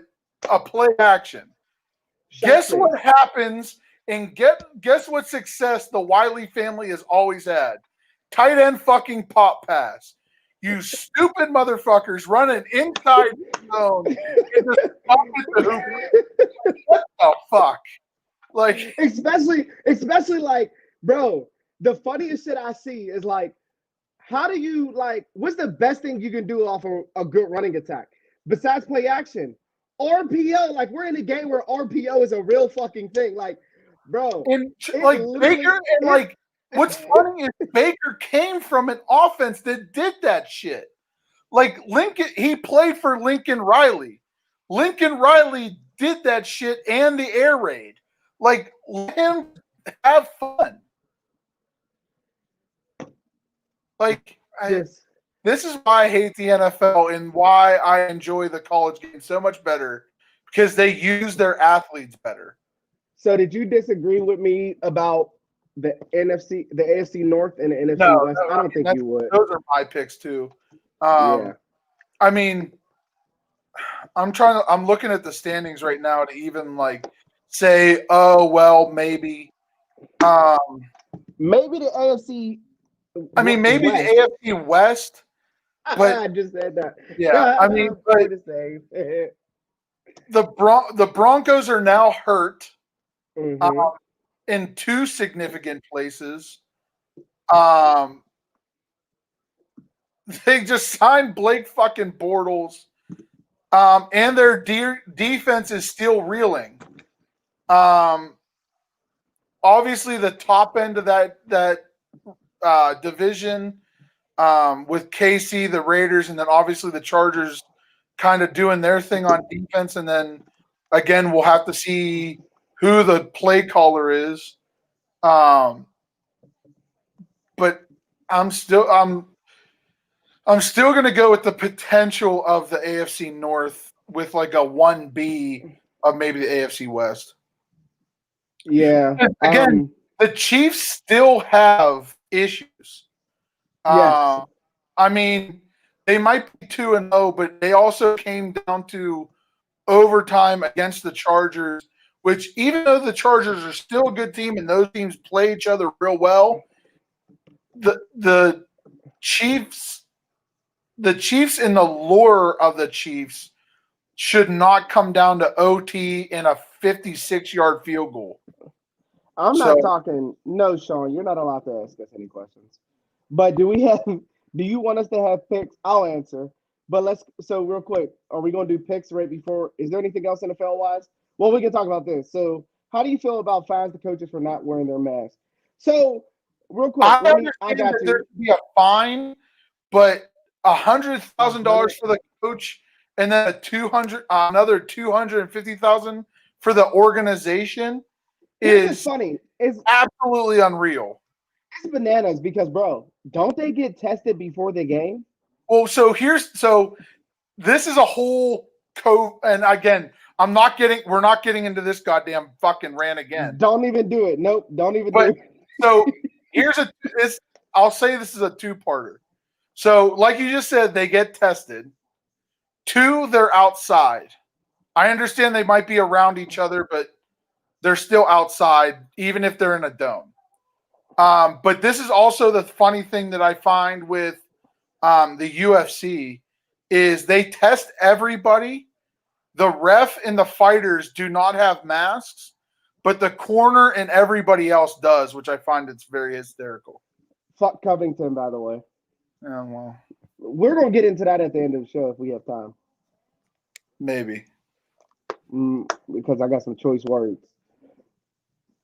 a play action. Guess what happens, and guess what success the Wiley family has always had? Tight end fucking pop pass. You stupid motherfuckers running inside the zone and just pop it to Hooper. What the fuck? Like, especially like, bro, the funniest shit I see is like, how do you like? What's the best thing you can do off of a good running attack besides play action? RPO. Like we're in a game where RPO is a real fucking thing. Like, bro, And it like literally Baker, and like what's funny is Baker came from an offense that did that shit. Like Lincoln, he played for Lincoln Riley. Lincoln Riley did that shit and the air raid. Like, let him have fun. Like, just. this is why I hate the NFL and why I enjoy the college game so much better because they use their athletes better. So, did you disagree with me about the AFC North, and the NFC No, West? I don't think you would. Those are my picks too. Yeah. I mean, I'm looking at the standings right now to even like say, oh well, maybe. Maybe the AFC. I mean, maybe West. the AFC West, but I just said that. yeah, I mean, but the same. the Broncos are now hurt Mhm. in two significant places. They just signed Blake fucking Bortles, and their defense is still reeling. Obviously, the top end of that division with KC, the Raiders, and then obviously the Chargers kind of doing their thing on defense. And then again, we'll have to see who the play caller is. But I'm still going to go with the potential of the AFC North with like a 1B of maybe the AFC West. Yeah. Again, the Chiefs still have issues. Yes. I mean, they might be 2-0, but they also came down to overtime against the Chargers, which even though the Chargers are still a good team and those teams play each other real well, the Chiefs in the lore of the Chiefs should not come down to OT in a 56-yard field goal. I'm not talking. No, Sean, you're not allowed to ask us any questions. But do you want us to have picks? I'll answer. But so real quick, are we going to do picks right before? Is there anything else NFL wise? Well, we can talk about this. So, how do you feel about fines the coaches for not wearing their masks? So, real quick, I got you. There should be a fine, but $100,000 for the coach, and then another $250,000 for the organization is funny. It's absolutely unreal. It's bananas because, bro, don't they get tested before the game? Well, so this is a whole and again, we're not getting into this goddamn fucking rant again. Don't even do it. Nope, don't even do it. So I'll say this is a two-parter. So, like you just said, they get tested. 2, they're outside. I understand they might be around each other, but they're still outside, even if they're in a dome. But this is also the funny thing that I find with the UFC is they test everybody. The ref and the fighters do not have masks, but the corner and everybody else does, which I find it's very hysterical. Fuck Covington, by the way. Yeah, well, we're gonna get into that at the end of the show if we have time. Maybe. Because I got some choice words.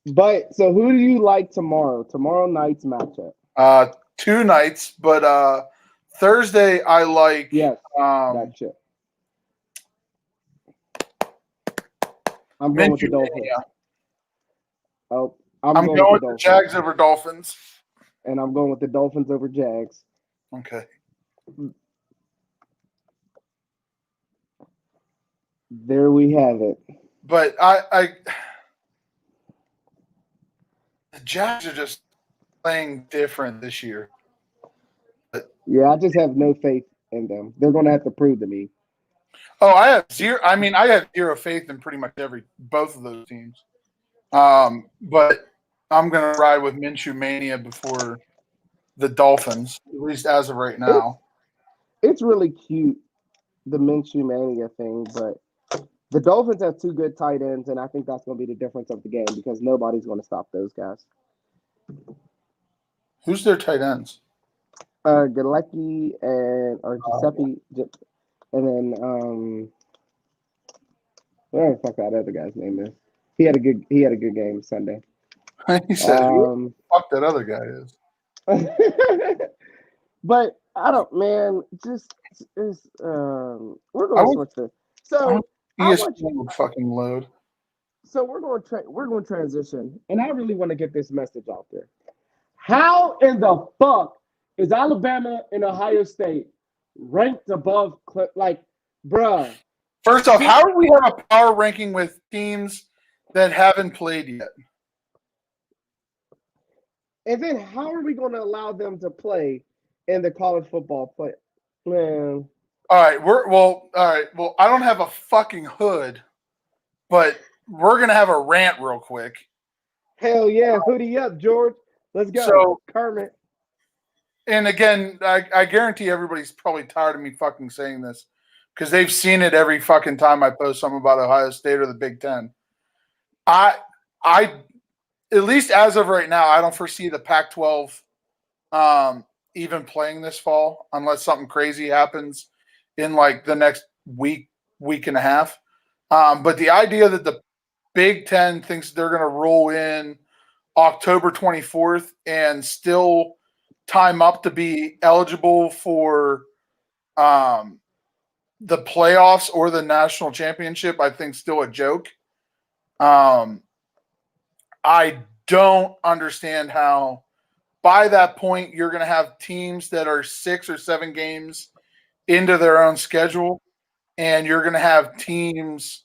But so who do you like tomorrow? Tomorrow night's matchup. 2 nights, but Thursday I like. Yes. Gotcha. I'm going with the Dolphins. Oh, I'm going with the Jags over Dolphins. And I'm going with the Dolphins over Jags. Okay. There we have it. But the Jags are just playing different this year. Yeah, I just have no faith in them. They're going to have to prove to me. Oh, I have zero. I mean, I have zero faith in pretty much both of those teams. But I'm going to ride with Minshew Mania before the Dolphins, at least as of right now. It's really cute, the Minshew Mania thing, but the Dolphins have 2 good tight ends, and I think that's going to be the difference of the game because nobody's going to stop those guys. Who's their tight ends? Galecki and or Giuseppe, and then whatever the fuck that other guy's name is. He had a good game Sunday. He said, "Who the fuck that other guy is?" But I don't, man. Just is we're going to switch this. So ESPN would fucking load. So we're going to transition, and I really want to get this message out there. How in the fuck is Alabama and Ohio State ranked above like, bruh? First off, how do we have a power ranking with teams that haven't played yet? And then how are we going to allow them to play in the college football play? Man. All right, all right. Well, I don't have a fucking hood, but we're gonna have a rant real quick. Hell yeah, hoodie up, George. Let's go. So, Kermit. And again, I guarantee everybody's probably tired of me fucking saying this because they've seen it every fucking time I post something about Ohio State or the Big Ten. I at least as of right now, I don't foresee the Pac-12 even playing this fall unless something crazy happens in like the next week and a half. But the idea that the Big Ten thinks they're going to roll in October 24th and still time up to be eligible for the playoffs or the national championship, I think still a joke. I don't understand how by that point you're going to have teams that are 6 or 7 games into their own schedule, and you're going to have teams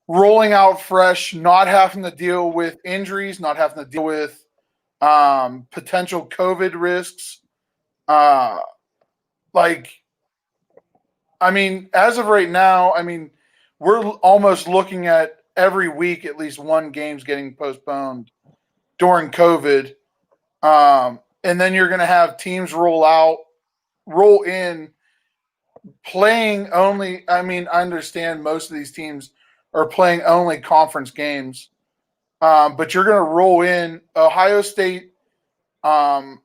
rolling out fresh, not having to deal with injuries, not having to deal with potential COVID risks. As of right now, we're almost looking at every week at least one game's getting postponed during COVID. And then you're going to have teams roll in, playing only. I understand most of these teams are playing only conference games, but you're going to roll in Ohio State. I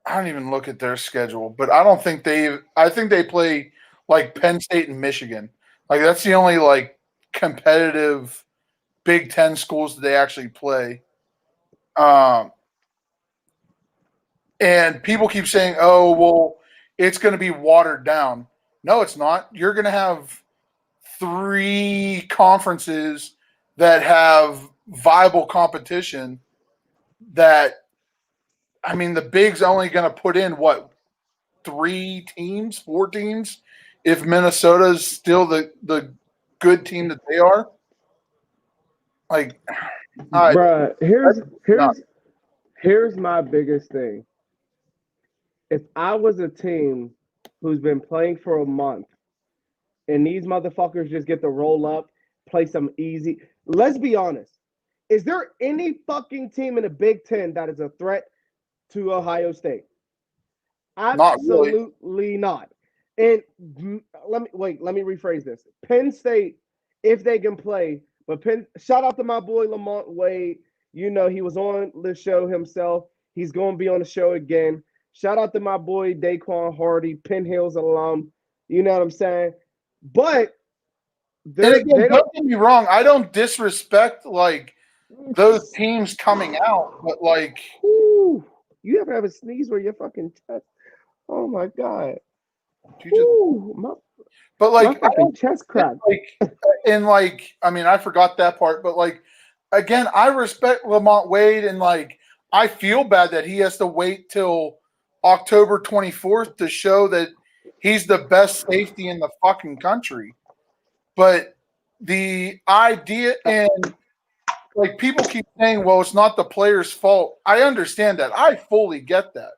don't even look at their schedule, but I think they play like Penn State and Michigan. Like that's the only like competitive Big Ten schools that they actually play. And people keep saying, "Oh, well, it's going to be watered down." No, it's not. You're going to have 3 conferences that have viable competition. That, the Big's only going to put in what 3 teams, 4 teams, if Minnesota's still the good team that they are. Like, bruh, here's my biggest thing. If I was a team who's been playing for a month and these motherfuckers just get to roll up, play some easy. Let's be honest. Is there any fucking team in the Big Ten that is a threat to Ohio State? Absolutely not. And let me rephrase this. Penn State, if they can play, but shout out to my boy Lamont Wade. You know, he was on the show himself. He's going to be on the show again. Shout out to my boy Daquan Hardy, Penn Hills alum. You know what I'm saying? But don't get me wrong. I don't disrespect like those teams coming out, but like, ooh, you ever have a sneeze where your fucking chest? Oh my god! But like, my fucking chest cracked. I forgot that part. But like, again, I respect Lamont Wade, and like, I feel bad that he has to wait till October 24th to show that he's the best safety in the fucking country. But the idea, and like people keep saying, well, it's not the player's fault. I understand that. I fully get that.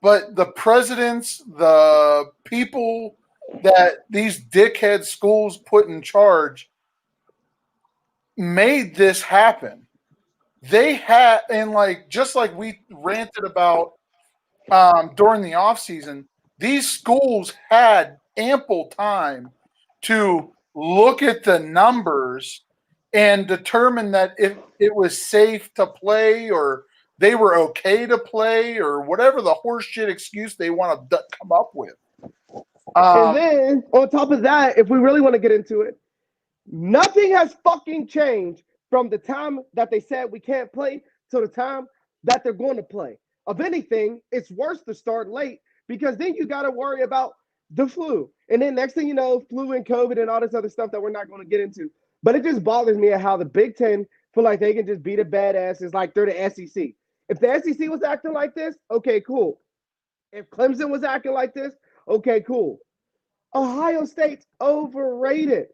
But the presidents, the people that these dickhead schools put in charge made this happen. They had, and like, just like we ranted about during the offseason, these schools had ample time to look at the numbers and determine that if it was safe to play or they were okay to play or whatever the horseshit excuse they want to come up with. And then on top of that, if we really want to get into it, nothing has fucking changed from the time that they said we can't play to the time that they're going to play. Of anything, it's worse to start late because then you got to worry about the flu. And then next thing you know, flu and COVID and all this other stuff that we're not going to get into. But it just bothers me at how the Big Ten feel like they can just beat a badasses like they're the SEC. If the SEC was acting like this, okay, cool. If Clemson was acting like this, okay, cool. Ohio State's overrated.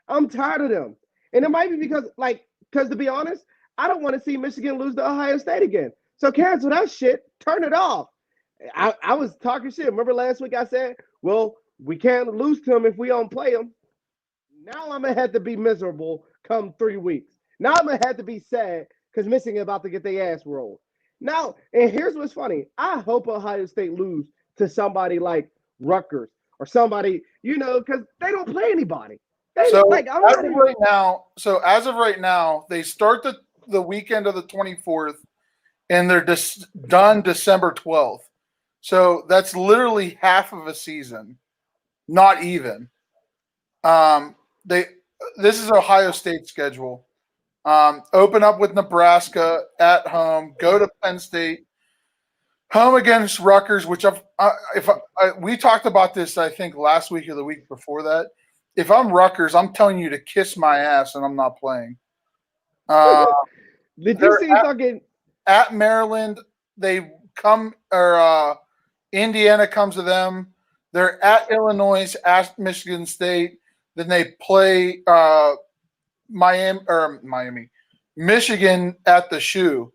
I'm tired of them. And it might be because to be honest, I don't want to see Michigan lose to Ohio State again. So cancel that shit. Turn it off. I was talking shit. Remember last week I said, well, we can't lose to them if we don't play them. Now I'm going to have to be miserable come 3 weeks. Now I'm going to have to be sad because Michigan about to get their ass rolled. Now, and here's what's funny. I hope Ohio State lose to somebody like Rutgers or somebody, because they don't play anybody. As of right now, they start the weekend of the 24th, and they're done December 12th. So that's literally half of a season, not even. This is Ohio State's schedule. Open up with Nebraska at home. Go to Penn State. Home against Rutgers, which we talked about this, I think, last week or the week before that. If I'm Rutgers, I'm telling you to kiss my ass, and I'm not playing. Did you see at Maryland? They come Indiana comes to them. They're at Illinois, at Michigan State. Then they play Michigan at the Shoe.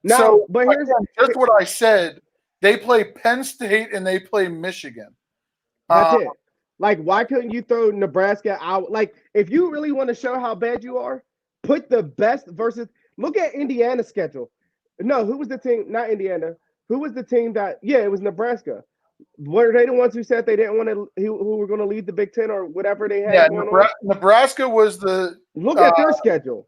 No, so, but here's just what I said. They play Penn State and they play Michigan. That's it. Like, why couldn't you throw Nebraska out? Like, if you really want to show how bad you are, put the best versus. Look at Indiana's schedule. No, who was the team? Not Indiana. Who was the team that? Yeah, it was Nebraska. Were they the ones who said they didn't want to? Who were going to lead the Big Ten or whatever they had? Yeah, Nebraska was the. Look at their schedule.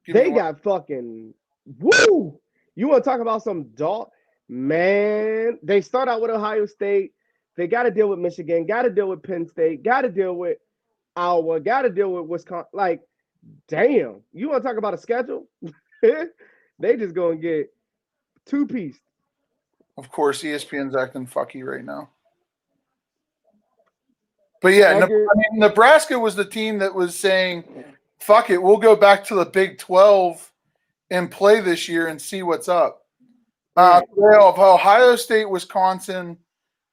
They got fucking woo. You want to talk about some dog? Man, they start out with Ohio State. They got to deal with Michigan, got to deal with Penn State, got to deal with Iowa, got to deal with Wisconsin. Like, damn, you want to talk about a schedule? They just going to get two-pieced. Of course, ESPN's acting fucky right now. But yeah, Nebraska was the team that was saying, fuck it, we'll go back to the Big 12 and play this year and see what's up. Of Ohio State, Wisconsin,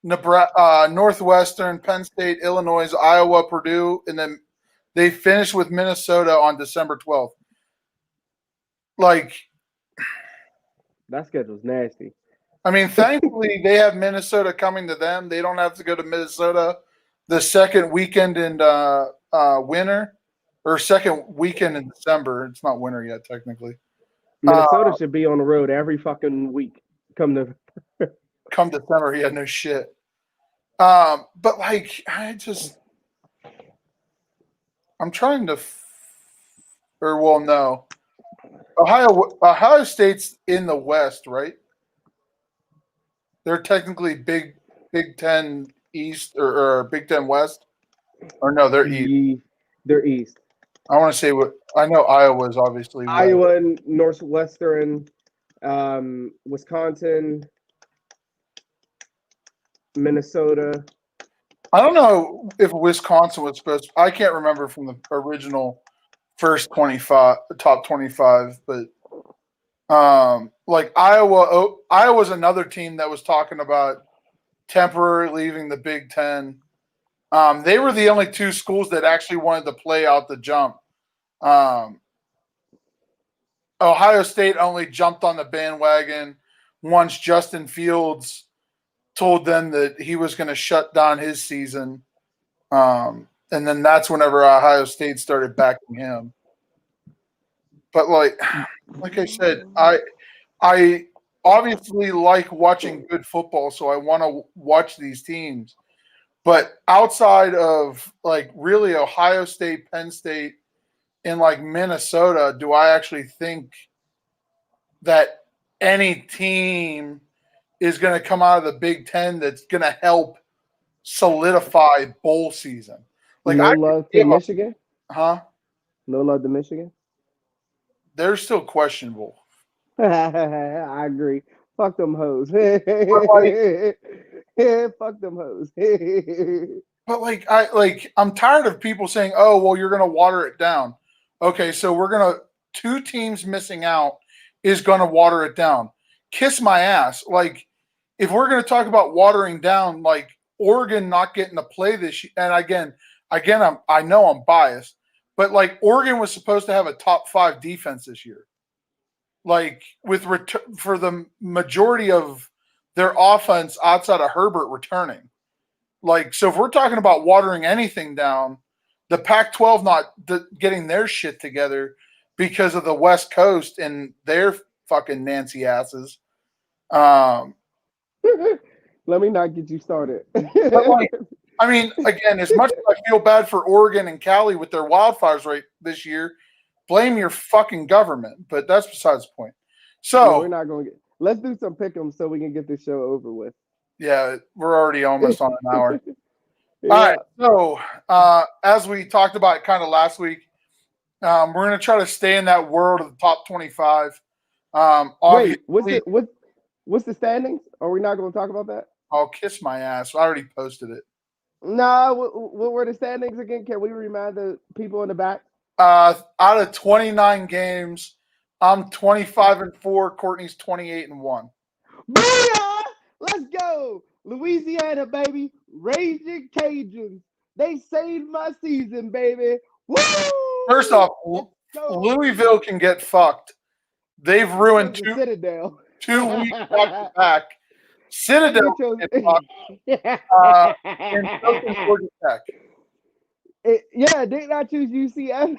Nebraska, Northwestern, Penn State, Illinois, Iowa, Purdue, and then they finish with Minnesota on December 12th. Like, that schedule's nasty. I mean, thankfully they have Minnesota coming to them. They don't have to go to Minnesota the second weekend in winter or second weekend in December. It's not winter yet, technically. Minnesota should be on the road every fucking week. Come December, yeah, no shit. But like, I'm trying to, no. Ohio State's in the West, right? They're technically Big Ten East or Big Ten West, or no, they're East. They're East. I want to say I know Iowa's obviously Iowa and Northwestern, Wisconsin, Minnesota. I don't know if Wisconsin was supposed to, I can't remember from the original first top 25, but like Iowa's another team that was talking about temporarily leaving the Big Ten. They were the only two schools that actually wanted to play out the jump. Ohio State only jumped on the bandwagon once Justin Fields told them that he was going to shut down his season. And then that's whenever Ohio State started backing him. But like I said, I obviously like watching good football, so I want to watch these teams. But outside of like really Ohio State, Penn State, and like Minnesota, do I actually think that any team is going to come out of the Big Ten that's going to help solidify bowl season. Like No love to Michigan. Huh? No love to Michigan. They're still questionable. I agree. Fuck them hoes. like- Fuck them hoes. But I'm tired of people saying, "Oh, well, you're going to water it down." Okay, so we're going to 2 teams missing out is going to water it down. Kiss my ass. Like, if we're going to talk about watering down, like Oregon not getting to play this year, and again, I know I'm biased, but like Oregon was supposed to have a top 5 defense this year. Like for the majority of their offense outside of Herbert returning. Like, so if we're talking about watering anything down, the Pac-12 not getting their shit together because of the West Coast and their fucking Nancy asses. Let me not get you started. I mean, again, as much as I feel bad for Oregon and Cali with their wildfires right this year, blame your fucking government. But that's besides the point. So no, we're not going to get. Let's do some pick'em so we can get this show over with. Yeah, we're already almost on an hour. Yeah. All right. So as we talked about kind of last week, we're going to try to stay in that world of the top 25. Wait, what's the standings? Are we not going to talk about that? I'll kiss my ass. I already posted it. No, what were the standings again? Can we remind the people in the back? Out of 29 games, I'm 25-4. Courtney's 28-1. Booyah! Let's go, Louisiana, baby. Raging Cajuns. They saved my season, baby. Woo! First off, Louisville can get fucked. They've ruined two Citadel. 2 weeks back to back. Citadel can get fucked. And so can Georgia Tech. Yeah, didn't I choose UCF?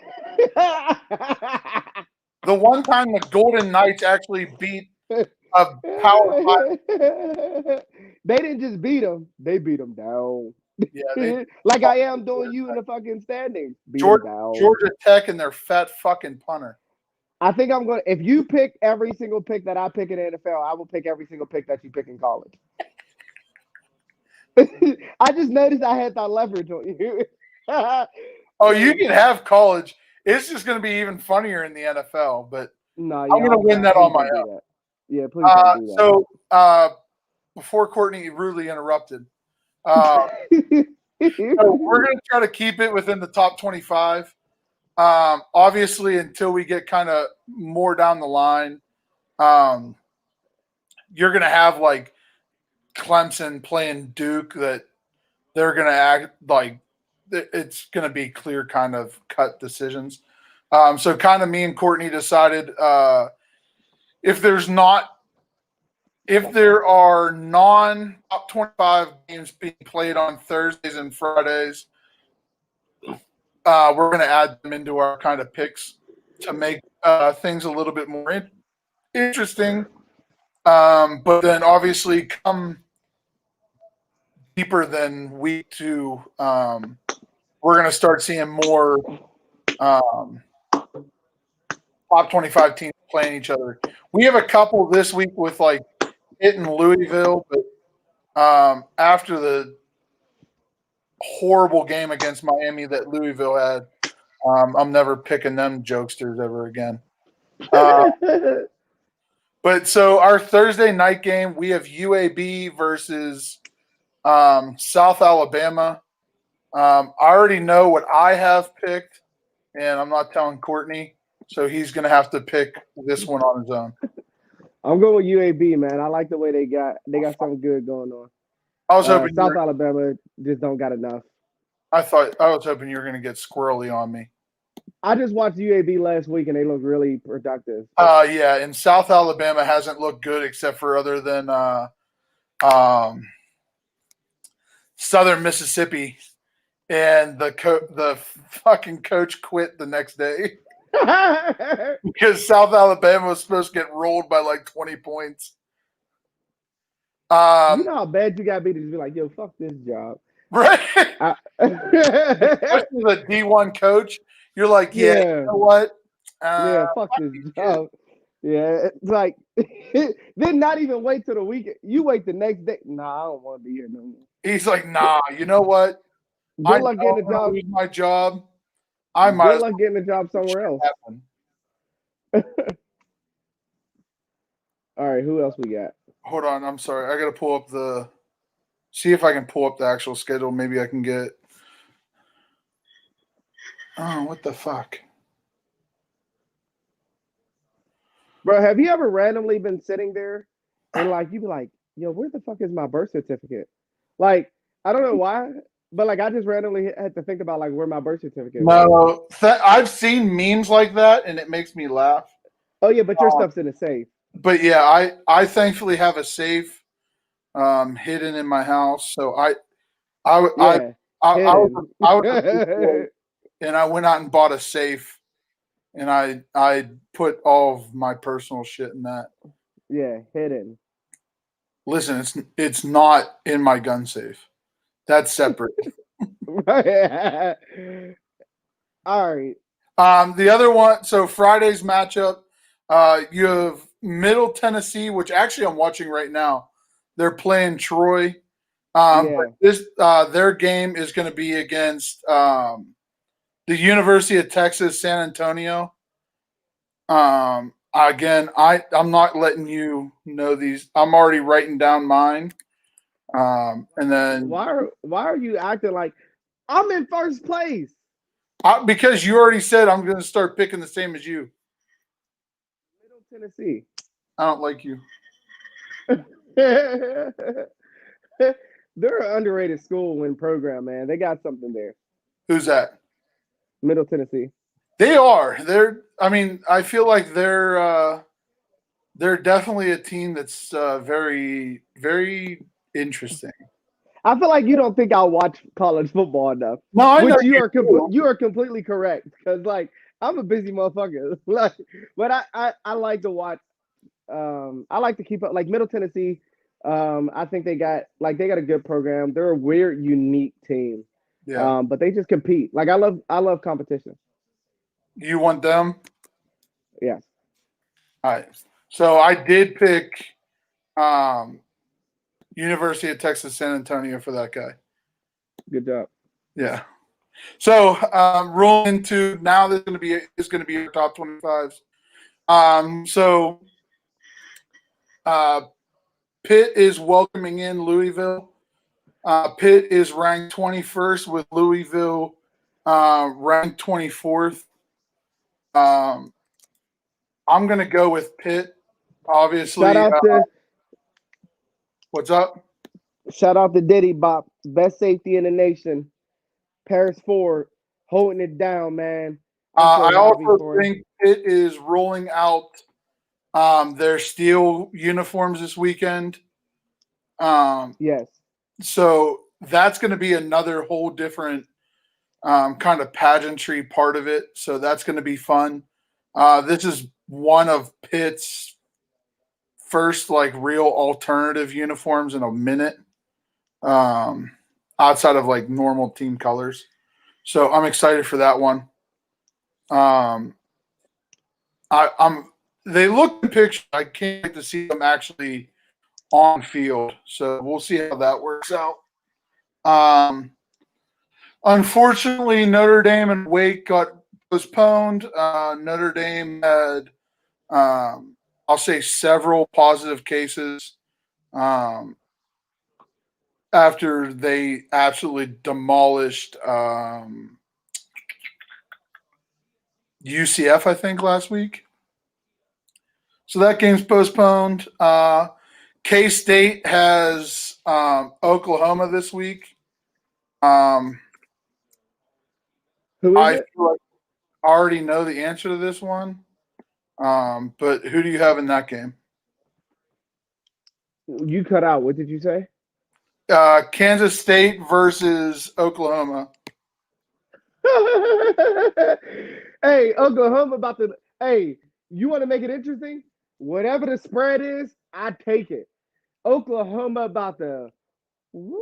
The one time the Golden Knights actually beat a Power 5. They didn't just beat them; they beat them down. Yeah, like I am doing you in the fucking standings. Georgia Tech and their fat fucking punter. I think I'm going to, if you pick every single pick that I pick in the NFL, I will pick every single pick that you pick in college. I just noticed I had that leverage on you. Oh, you can have college. It's just going to be even funnier in the NFL, but no, I'm going to win that on my own. Yeah, please don't do that. So, before Courtney rudely interrupted, so we're going to try to keep it within the top 25. Obviously, until we get kind of more down the line, you're going to have like Clemson playing Duke that they're going to act like it's going to be clear kind of cut decisions. So kind of me and Courtney decided if there are non-top 25 games being played on Thursdays and Fridays, we're going to add them into our kind of picks to make things a little bit more interesting. But then obviously come deeper than week 2, we're going to start seeing more top 25 teams playing each other. We have a couple this week with like Pitt and Louisville, but after the horrible game against Miami that Louisville had, I'm never picking them jokesters ever again. But so our Thursday night game, we have UAB versus South Alabama. I already know what I have picked, and I'm not telling Courtney, so he's going to have to pick this one on his own. I'm going with UAB, man. I like the way they got something good going on. I was hoping South Alabama just don't got enough. I was hoping you were going to get squirrely on me. I just watched UAB last week, and they look really productive. Yeah, and South Alabama hasn't looked good except for other than Southern Mississippi, and the fucking coach quit the next day because South Alabama was supposed to get rolled by like 20 points. You know how bad you got to be to just be like, yo, fuck this job. Right? Especially the D1 coach. You're like, yeah, you know what? Fuck this job. Yeah, it's like Then not even wait till the weekend. You wait the next day. Nah, I don't want to be here no more. He's like, nah, you know what? I Good know luck getting I'm a gonna job. lose my job. I might Good as luck getting a job well somewhere shit else. happen. All right, who else we got? Hold on, I'm sorry. I gotta pull up see if I can pull up the actual schedule. Maybe I can get. Oh, what the fuck? Bro, have you ever randomly been sitting there and like you be like, yo, where the fuck is my birth certificate? Like, I don't know why, but like I just randomly had to think about like where my birth certificate was. No, I've seen memes like that, and it makes me laugh. Oh yeah, but your stuff's in the safe. But yeah, I thankfully have a safe hidden in my house, so I Yeah, I hidden. was a big boy, and I went out and bought a safe, and I put all of my personal shit in that. Yeah, hidden. Listen, it's not in my gun safe. That's separate. All right. The other one, so Friday's matchup, you have Middle Tennessee, which actually I'm watching right now. They're playing Troy. But Yeah. their game is going to be against the University of Texas San Antonio. Again, I'm not letting you know these. I'm already writing down mine. And then Why are you acting like I'm in first place? because you already said I'm going to start picking the same as you. Middle Tennessee. I don't like you. They're an underrated school and program, man. They got something there. Who's that? Middle Tennessee. They are. They're. I mean, I feel like they're definitely a team that's very very interesting. I feel like you don't think I'll watch college football enough, No, I know which you are do. you are completely correct because like I'm a busy motherfucker. Like, but I like to watch. I like to keep up. Like Middle Tennessee, I think they got a good program. They're a weird, unique team. Yeah. But they just compete. Like I love competition. You want them? Yes. All right. So I did pick um, University of Texas San Antonio for that guy. Good job. Yeah. So rolling into now, this is going to be your top 25s. So Pitt is welcoming in Louisville. Pitt is ranked 21st with Louisville ranked 24th. I'm going to go with Pitt. Obviously, what's up? Shout out to Diddy Bop, best safety in the nation. Paris Ford holding it down, man. I also think Pitt is rolling out their steel uniforms this weekend. Yes. So that's going to be another whole different kind of pageantry part of it. So that's going to be fun. This is one of Pitt's first like real alternative uniforms in a minute, outside of like normal team colors. So I'm excited for that one. I'm. They look in picture. I can't wait to see them actually on field. So we'll see how that works out. Unfortunately, Notre Dame and Wake got postponed. Notre Dame had, I'll say, several positive cases after they absolutely demolished UCF, I think, last week. So that game's postponed. K-State has Oklahoma this week. Who is it? Feel like I already know the answer to this one. But who do you have in that game? You cut out. What did you say? Kansas State versus Oklahoma. Hey, Oklahoma about to. Hey, you want to make it interesting? Whatever the spread is, I take it. Oklahoma about to. Woo,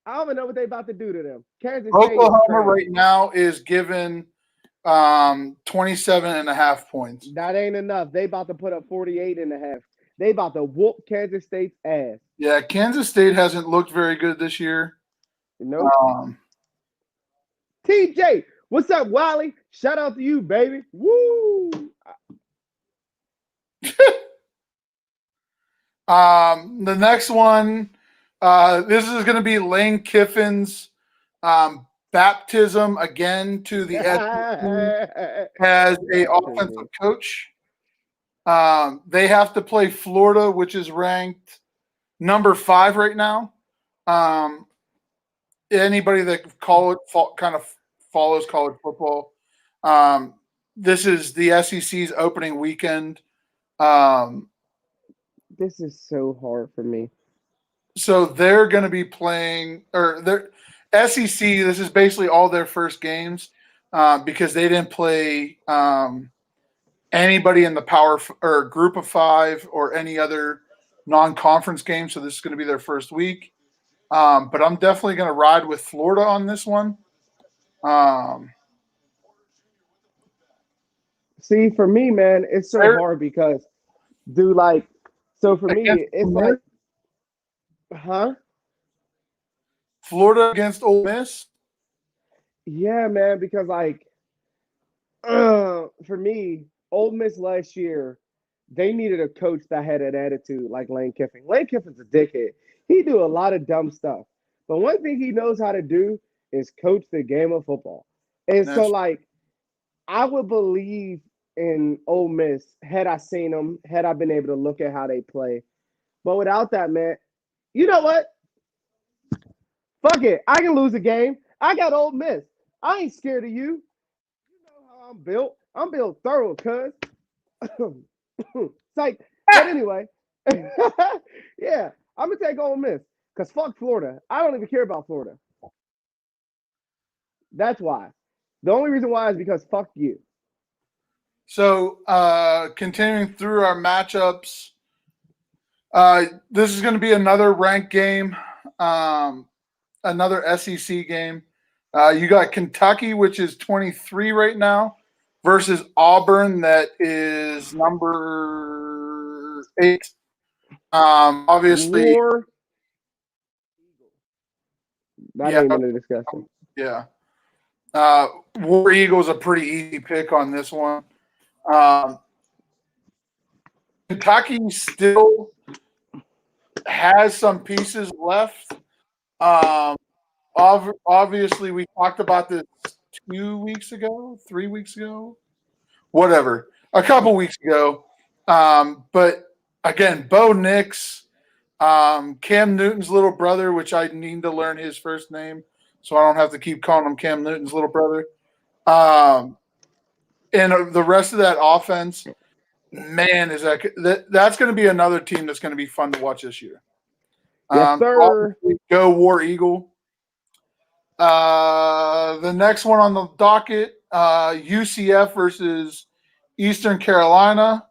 I don't even know what they about to do to them. Kansas State Oklahoma right now is given 27.5 points. That ain't enough. They about to put up 48.5. They about to whoop Kansas State's ass. Yeah, Kansas State hasn't looked very good this year. Nope. Um, TJ, what's up, Wally? Shout out to you, baby. Woo! the next one, this is going to be Lane Kiffin's baptism again to the SEC as a offensive coach. They have to play Florida, which is ranked number 5 right now. Anybody that kind of follows college football, this is the SEC's opening weekend. This is so hard for me. So they're going to be playing, or their SEC. This is basically all their first games because they didn't play anybody in the power or group of 5 or any other non-conference game. So this is going to be their first week. But I'm definitely going to ride with Florida on this one. See, for me, man, it's so hard because, dude, like, so for me, it's like, huh? Florida against Ole Miss? Yeah, man, because, like, for me, Ole Miss last year, they needed a coach that had an attitude like Lane Kiffin. Lane Kiffin's a dickhead. He do a lot of dumb stuff. But one thing he knows how to do is coach the game of football. And so, like, I would believe in Ole Miss had I seen them, had I been able to look at how they play. But without that, man, you know what? Fuck it. I can lose a game. I got Ole Miss. I ain't scared of you. You know how I'm built. I'm built thorough, cuz. Psych. But anyway, yeah, I'm going to take Ole Miss because fuck Florida. I don't even care about Florida. That's why. The only reason why is because fuck you. So continuing through our matchups, this is going to be another ranked game, another SEC game. You got Kentucky, which is 23 right now, versus Auburn, that is number 8. Obviously, that ain't in the discussion. Yeah. War Eagle's a pretty easy pick on this one. Kentucky still has some pieces left. Obviously, we talked about this 2 weeks ago, 3 weeks ago, whatever, a couple weeks ago. But again, Bo Nix, Cam Newton's little brother, which I need to learn his first name so I don't have to keep calling him Cam Newton's little brother. And the rest of that offense, man, that's going to be another team that's going to be fun to watch this year. Yes, sir. Go War Eagle. The next one on the docket, UCF versus Eastern Carolina.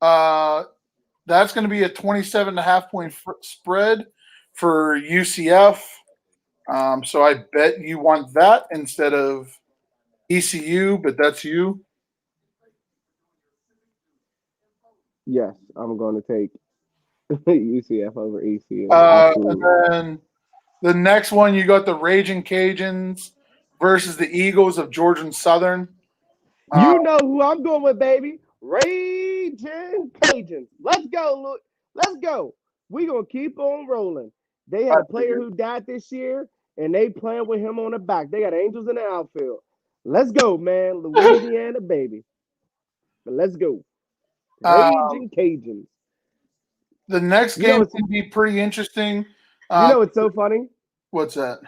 That's going to be a 27.5 point spread for UCF. So I bet you want that instead of ECU, but that's you. Yes, I'm going to take UCF over ECU. And then the next one, you got the Raging Cajuns versus the Eagles of Georgia Southern. You know who I'm going with, baby. Raging Cajuns. Let's go, look. Let's go. We're going to keep on rolling. They had a player who died this year, and they playing with him on the back. They got angels in the outfield. Let's go, man. Louisiana, baby. But let's go. Raging Cajuns. The next game is going to be pretty interesting. You know what's so funny? What's that?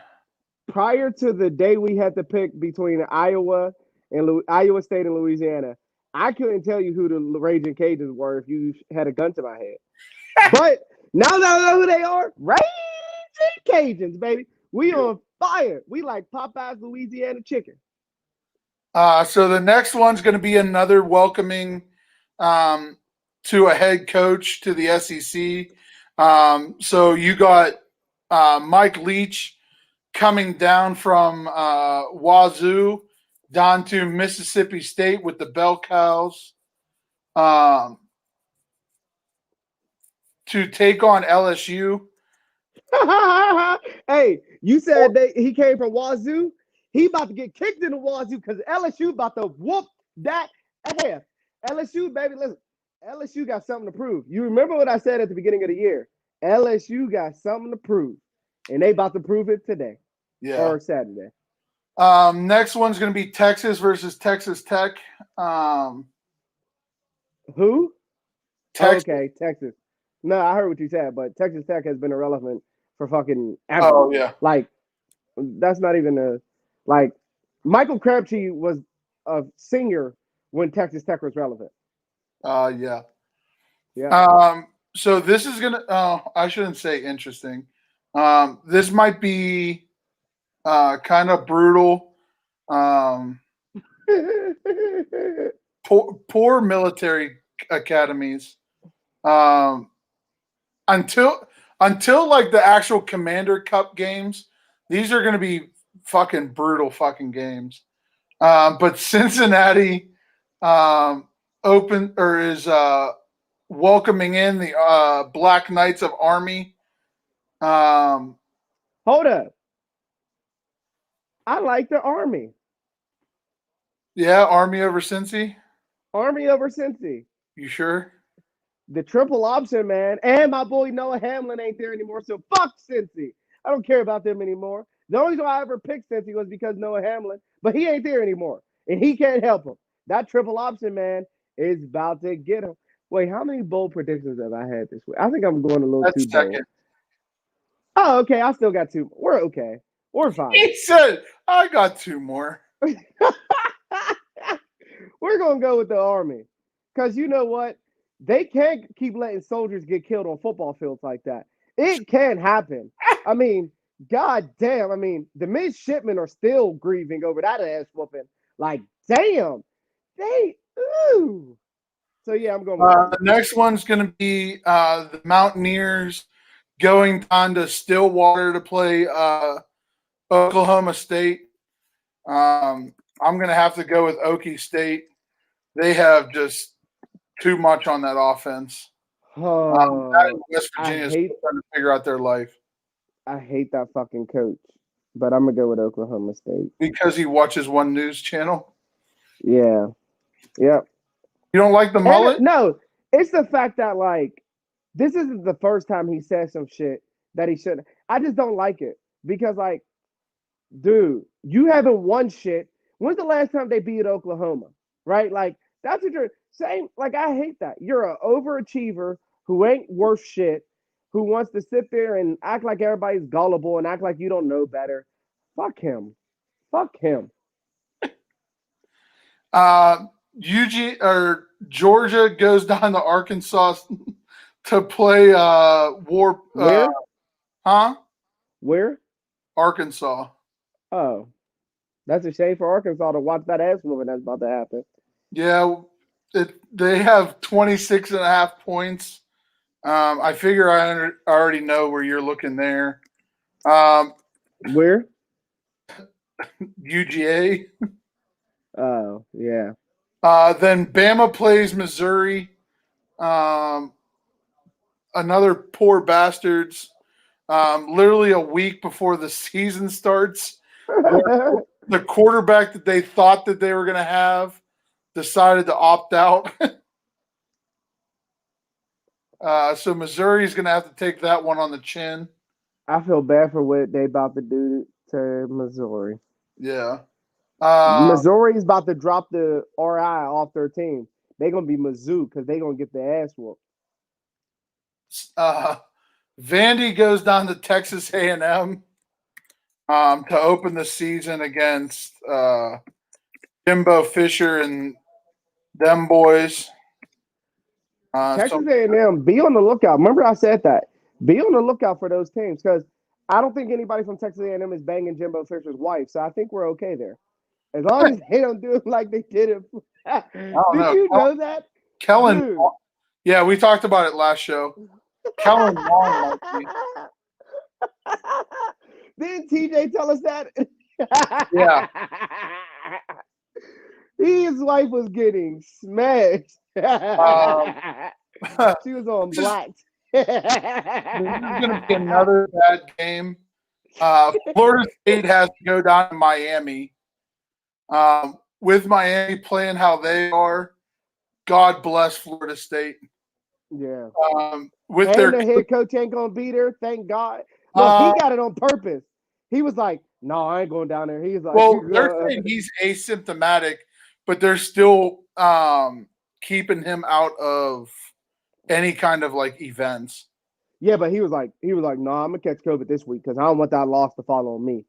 Prior to the day we had to pick between Iowa State and Louisiana, I couldn't tell you who the Raging Cajuns were if you had a gun to my head. But now that I know who they are, Raging Cajuns, baby. We on fire. We like Popeye's Louisiana chicken. So the next one's going to be another welcoming to a head coach to the SEC. So you got Mike Leach coming down from Wazoo down to Mississippi State with the Bell Cows to take on LSU. Hey, you said he came from Wazoo. He about to get kicked in the Wazoo because LSU about to whoop that ass. LSU, baby, listen. LSU got something to prove. You remember what I said at the beginning of the year? LSU got something to prove, and they about to prove it today or Saturday. Next one's going to be Texas versus Texas Tech. Who? Texas. Oh, okay, Texas. No, I heard what you said, but Texas Tech has been irrelevant for fucking ever. Oh, yeah. Like, that's not even like, Michael Crabtree was a senior when Texas Tech was relevant. Yeah. Yeah. So this is going to, I shouldn't say interesting. This might be kind of brutal. Poor military academies. Until like the actual Commander Cup games, these are going to be fucking brutal fucking games. But Cincinnati is welcoming in the Black Knights of Army. Hold up. I like the Army. Yeah, Army over Cincy. Army over Cincy. You sure? The triple option, man. And my boy Noah Hamlin ain't there anymore, so fuck Cincy. I don't care about them anymore. The only reason I ever picked Cincy was because Noah Hamlin, but he ain't there anymore, and he can't help him. That triple option, man, is about to get him. Wait, how many bold predictions have I had this week? I think I'm going a little too bold. Oh, okay. I still got two. We're okay. We're fine. He said, I got two more. We're going to go with the Army because you know what? They can't keep letting soldiers get killed on football fields like that. It can happen. I mean, god damn. I mean, the midshipmen are still grieving over that ass whooping. Like, damn. Ooh. So, yeah, I'm going with the next one's going to be the Mountaineers going on to Stillwater to play Oklahoma State. I'm going to have to go with Okie State. They have just too much on that offense. West Virginia is trying to figure out their life. I hate that fucking coach, but I'm going to go with Oklahoma State. Because he watches one news channel? Yeah. Yep. You don't like the mullet? No, it's the fact that, like, this isn't the first time he said some shit that he shouldn't. I just don't like it because, like, dude, you haven't won shit. When's the last time they beat Oklahoma? Right? Like, that's what you're saying. Like, I hate that. You're an overachiever who ain't worth shit, who wants to sit there and act like everybody's gullible and act like you don't know better. Fuck him. Fuck him. Georgia goes down to Arkansas to play war. Where? Where? Arkansas. Oh, that's a shame for Arkansas to watch that ass moving that's about to happen. Yeah, they have 26.5 points. I figure I already know where you're looking there. Where? UGA. Oh, yeah. Then Bama plays Missouri. Another poor bastards. Literally a week before the season starts, the quarterback that they thought that they were going to have decided to opt out. So Missouri is going to have to take that one on the chin. I feel bad for what they about to do to Missouri. Yeah. Missouri is about to drop the RI off their team. They're going to be Mizzou because they're going to get their ass whooped. Vandy goes down to Texas A&M to open the season against Jimbo Fisher and them boys. Texas A&M, be on the lookout. Remember I said that. Be on the lookout for those teams because I don't think anybody from Texas A&M is banging Jimbo Fisher's wife, so I think we're okay there. As long as they don't do it like they did it. Did you know that? Kellen. Dude. Yeah, we talked about it last show. Kellen Long. Didn't TJ tell us that? Yeah. His wife was getting smashed. Um, She was on this is black. going to be another bad game. Florida State has to go down to Miami. With Miami playing how they are, God bless Florida State. Yeah. With And their the head coach ain't gonna beat her. Thank God. Look, uh, he got it on purpose. He was like, "No, I ain't going down there." He's like, well, they're saying he's asymptomatic, but they're still keeping him out of any kind of like events. "Yeah," but he was like, "No, I'm gonna catch COVID this week because I don't want that loss to fall on me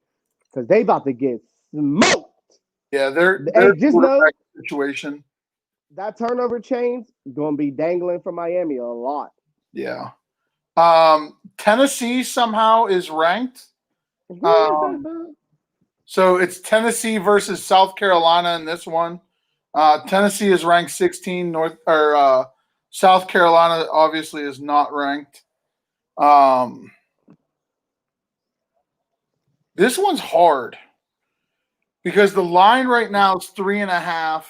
because they about to get smoked." Yeah, they're Hey, just know situation. that turnover chain's gonna be dangling from Miami a lot. Yeah. Tennessee somehow is ranked. Who is that about? So it's Tennessee versus South Carolina in this one. Tennessee is ranked 16. South Carolina obviously is not ranked. This one's hard because the line right now is 3.5,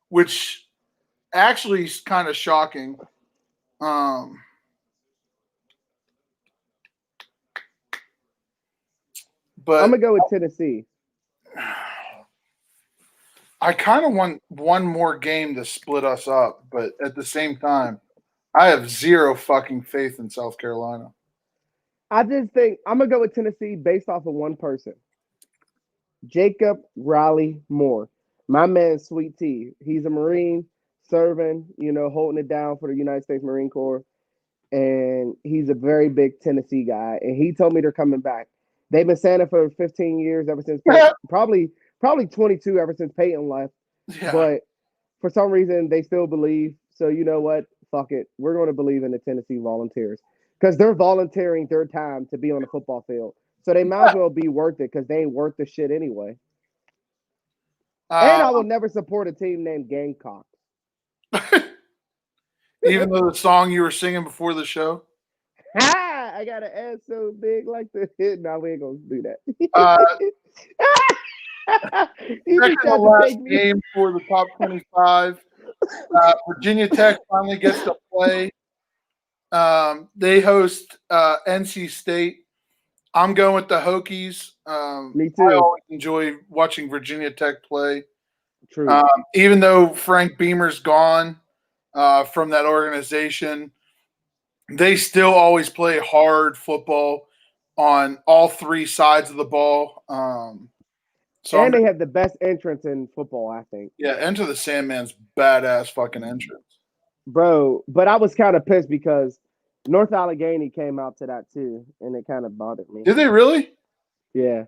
which actually is kind of shocking. But I'm gonna go with Tennessee. I kind of want one more game to split us up, but at the same time, I have zero fucking faith in South Carolina. I just think I'm gonna go with Tennessee based off of one person, Jacob Raleigh Moore. My man, Sweet Tea. He's a Marine serving, holding it down for the United States Marine Corps. And he's a very big Tennessee guy. And he told me they're coming back. They've been saying it for 15 years, ever since probably 22, ever since Peyton left. Yeah. But for some reason, they still believe. So you know what? Fuck it. We're going to believe in the Tennessee Volunteers because they're volunteering their time to be on the football field. So they might as well be worth it because they ain't worth the shit anyway. And I will never support a team named Gamecocks. Even though the song you were singing before the show? Ha! I got an ass so big like the hit. No, we ain't gonna do that. Second to last game for the top 25. Virginia Tech finally gets to play. They host NC State. I'm going with the Hokies. Me too. I always enjoy watching Virginia Tech play. True. Even though Frank Beamer's gone from that organization, they still always play hard football on all three sides of the ball. And they have the best entrance in football, I think. Yeah, Enter the Sandman's badass fucking entrance. Bro, but I was kind of pissed because North Allegheny came out to that too, and it kind of bothered me. Did they really? Yeah.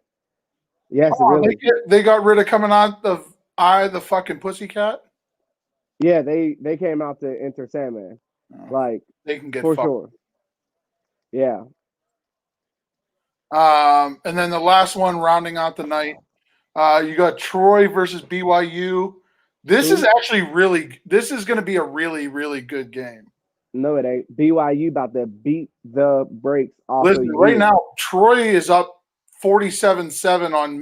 Yes, really. They got rid of coming out of I the fucking Pussycat? Yeah, they came out to Enter Sandman. Like, they can get for fucked. sure. Yeah. And then the last one rounding out the night, you got Troy versus BYU. This is actually this is going to be a really, really good game. No, it ain't. BYU about to beat the brakes off of you. Right now, Troy is up 47-7 on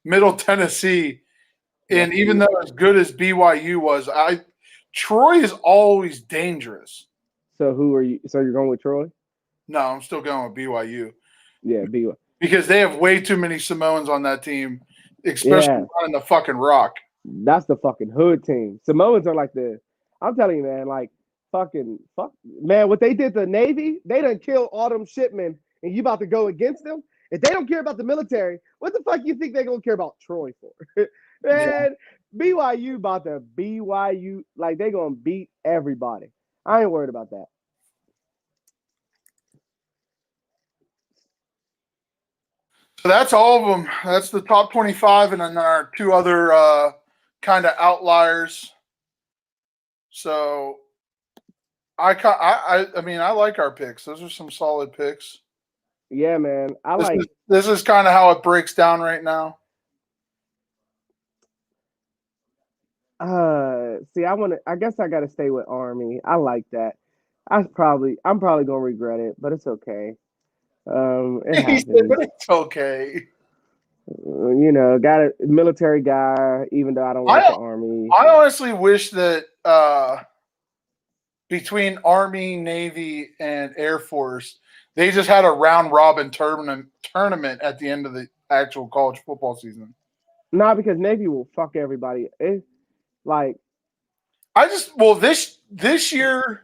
Middle Tennessee. And even though as good as BYU was, Troy is always dangerous. So who are you? So you're going with Troy? No, I'm still going with BYU. Yeah, BYU. Because they have way too many Samoans on that team, especially running the fucking rock. That's the fucking hood team. Samoans are like I'm telling you, man, like man, what they did to the Navy, they done kill all them shipmen, and you about to go against them? If they don't care about the military, what the fuck you think they're gonna care about Troy for? Man, BYU about to BYU, like they gonna beat everybody. I ain't worried about that. So that's all of them. That's the top 25, and then our two other kind of outliers. So I mean, I like our picks. Those are some solid picks. Yeah, man. This is kind of how it breaks down right now. See, I guess I gotta stay with Army. I like that. I'm probably gonna regret it, but it's okay. It happens. It's okay. You know, got a military guy, even though I don't like I the Army. I honestly wish that between Army, Navy, and Air Force, they just had a round robin tournament at the end of the actual college football season. Not because Navy will fuck everybody. It's like, This year,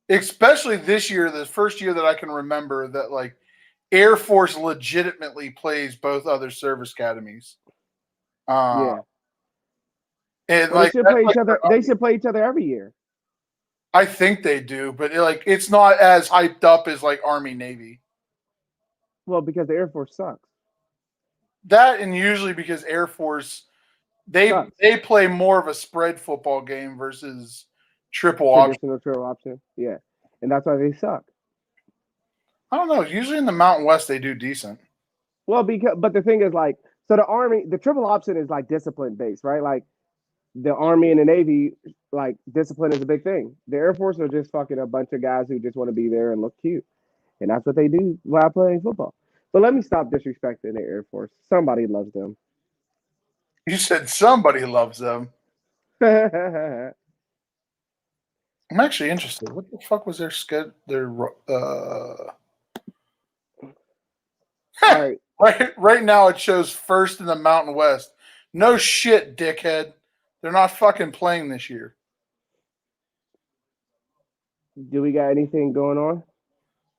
especially this year, the first year that I can remember that like Air Force legitimately plays both other service academies. Uh, yeah. and Well, they like should that's play each like other. They should play each other every year. I think they do, but it's not as hyped up as like Army Navy. Well, because the Air Force sucks. That and usually because Air Force Sucks. they play more of a spread football game versus triple option. Traditional trail option. Yeah. And that's why they suck. I don't know. Usually in the Mountain West they do decent. Well, because but the thing is like, so the Army, the triple option is like discipline based, right? Like the Army and the Navy, like discipline is a big thing. The Air Force are just fucking a bunch of guys who just want to be there and look cute. And that's what they do while playing football. But let me stop disrespecting the Air Force. Somebody loves them. You said somebody loves them. All I'm actually interested. What the fuck was their schedule? right. Right now it shows first in the Mountain West. No shit, dickhead. They're not fucking playing this year. Do we got anything going on?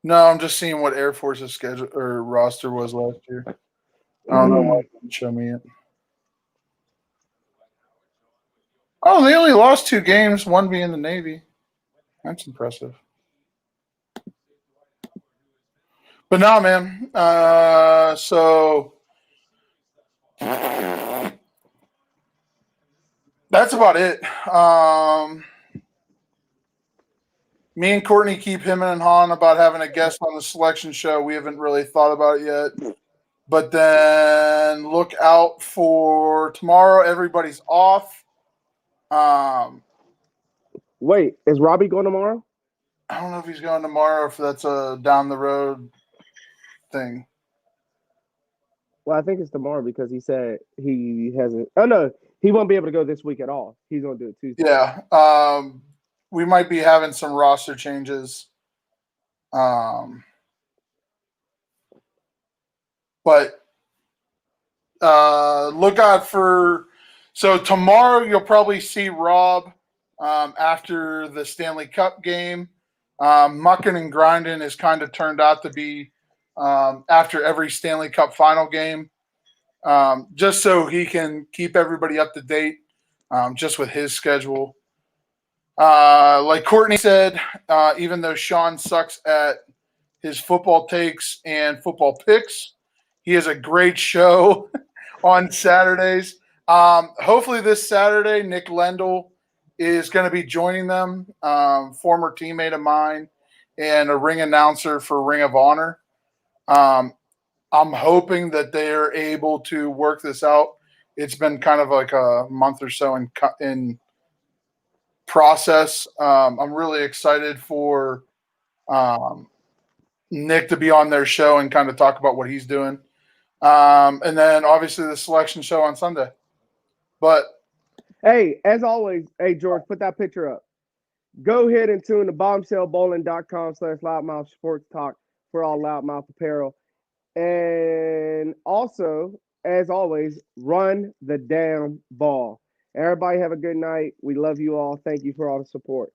No, I'm just seeing what Air Force's schedule or roster was last year. I don't know why it didn't show me it. Oh, they only lost 2 games, one being the Navy. That's impressive. But no, man. So that's about it. Me and Courtney keep him and Han about having a guest on the selection show. We haven't really thought about it yet. But then look out for tomorrow. Everybody's off. Wait, is Robbie going tomorrow? I don't know if he's going tomorrow or if that's a down the road thing. Well, I think it's tomorrow because he said he hasn't. Oh no, he won't be able to go this week at all. He's gonna do it Tuesday. Yeah. We might be having some roster changes. But look out for. So tomorrow you'll probably see Rob after the Stanley Cup game. Mucking and grinding has kind of turned out to be after every Stanley Cup final game, just so he can keep everybody up to date, just with his schedule. Like Courtney said, even though Sean sucks at his football takes and football picks, he has a great show on Saturdays. Hopefully this Saturday, Nick Lendl is going to be joining them, former teammate of mine and a ring announcer for Ring of Honor. I'm hoping that they're able to work this out. It's been kind of like a month or so in process. I'm really excited for Nick to be on their show and kind of talk about what he's doing. And then obviously the selection show on Sunday. But hey, as always, hey George, put that picture up. Go ahead and tune to bombshellbowling.com/loudmouth sports talk for all loudmouth apparel. And also, as always, run the damn ball. Everybody have a good night. We love you all. Thank you for all the support.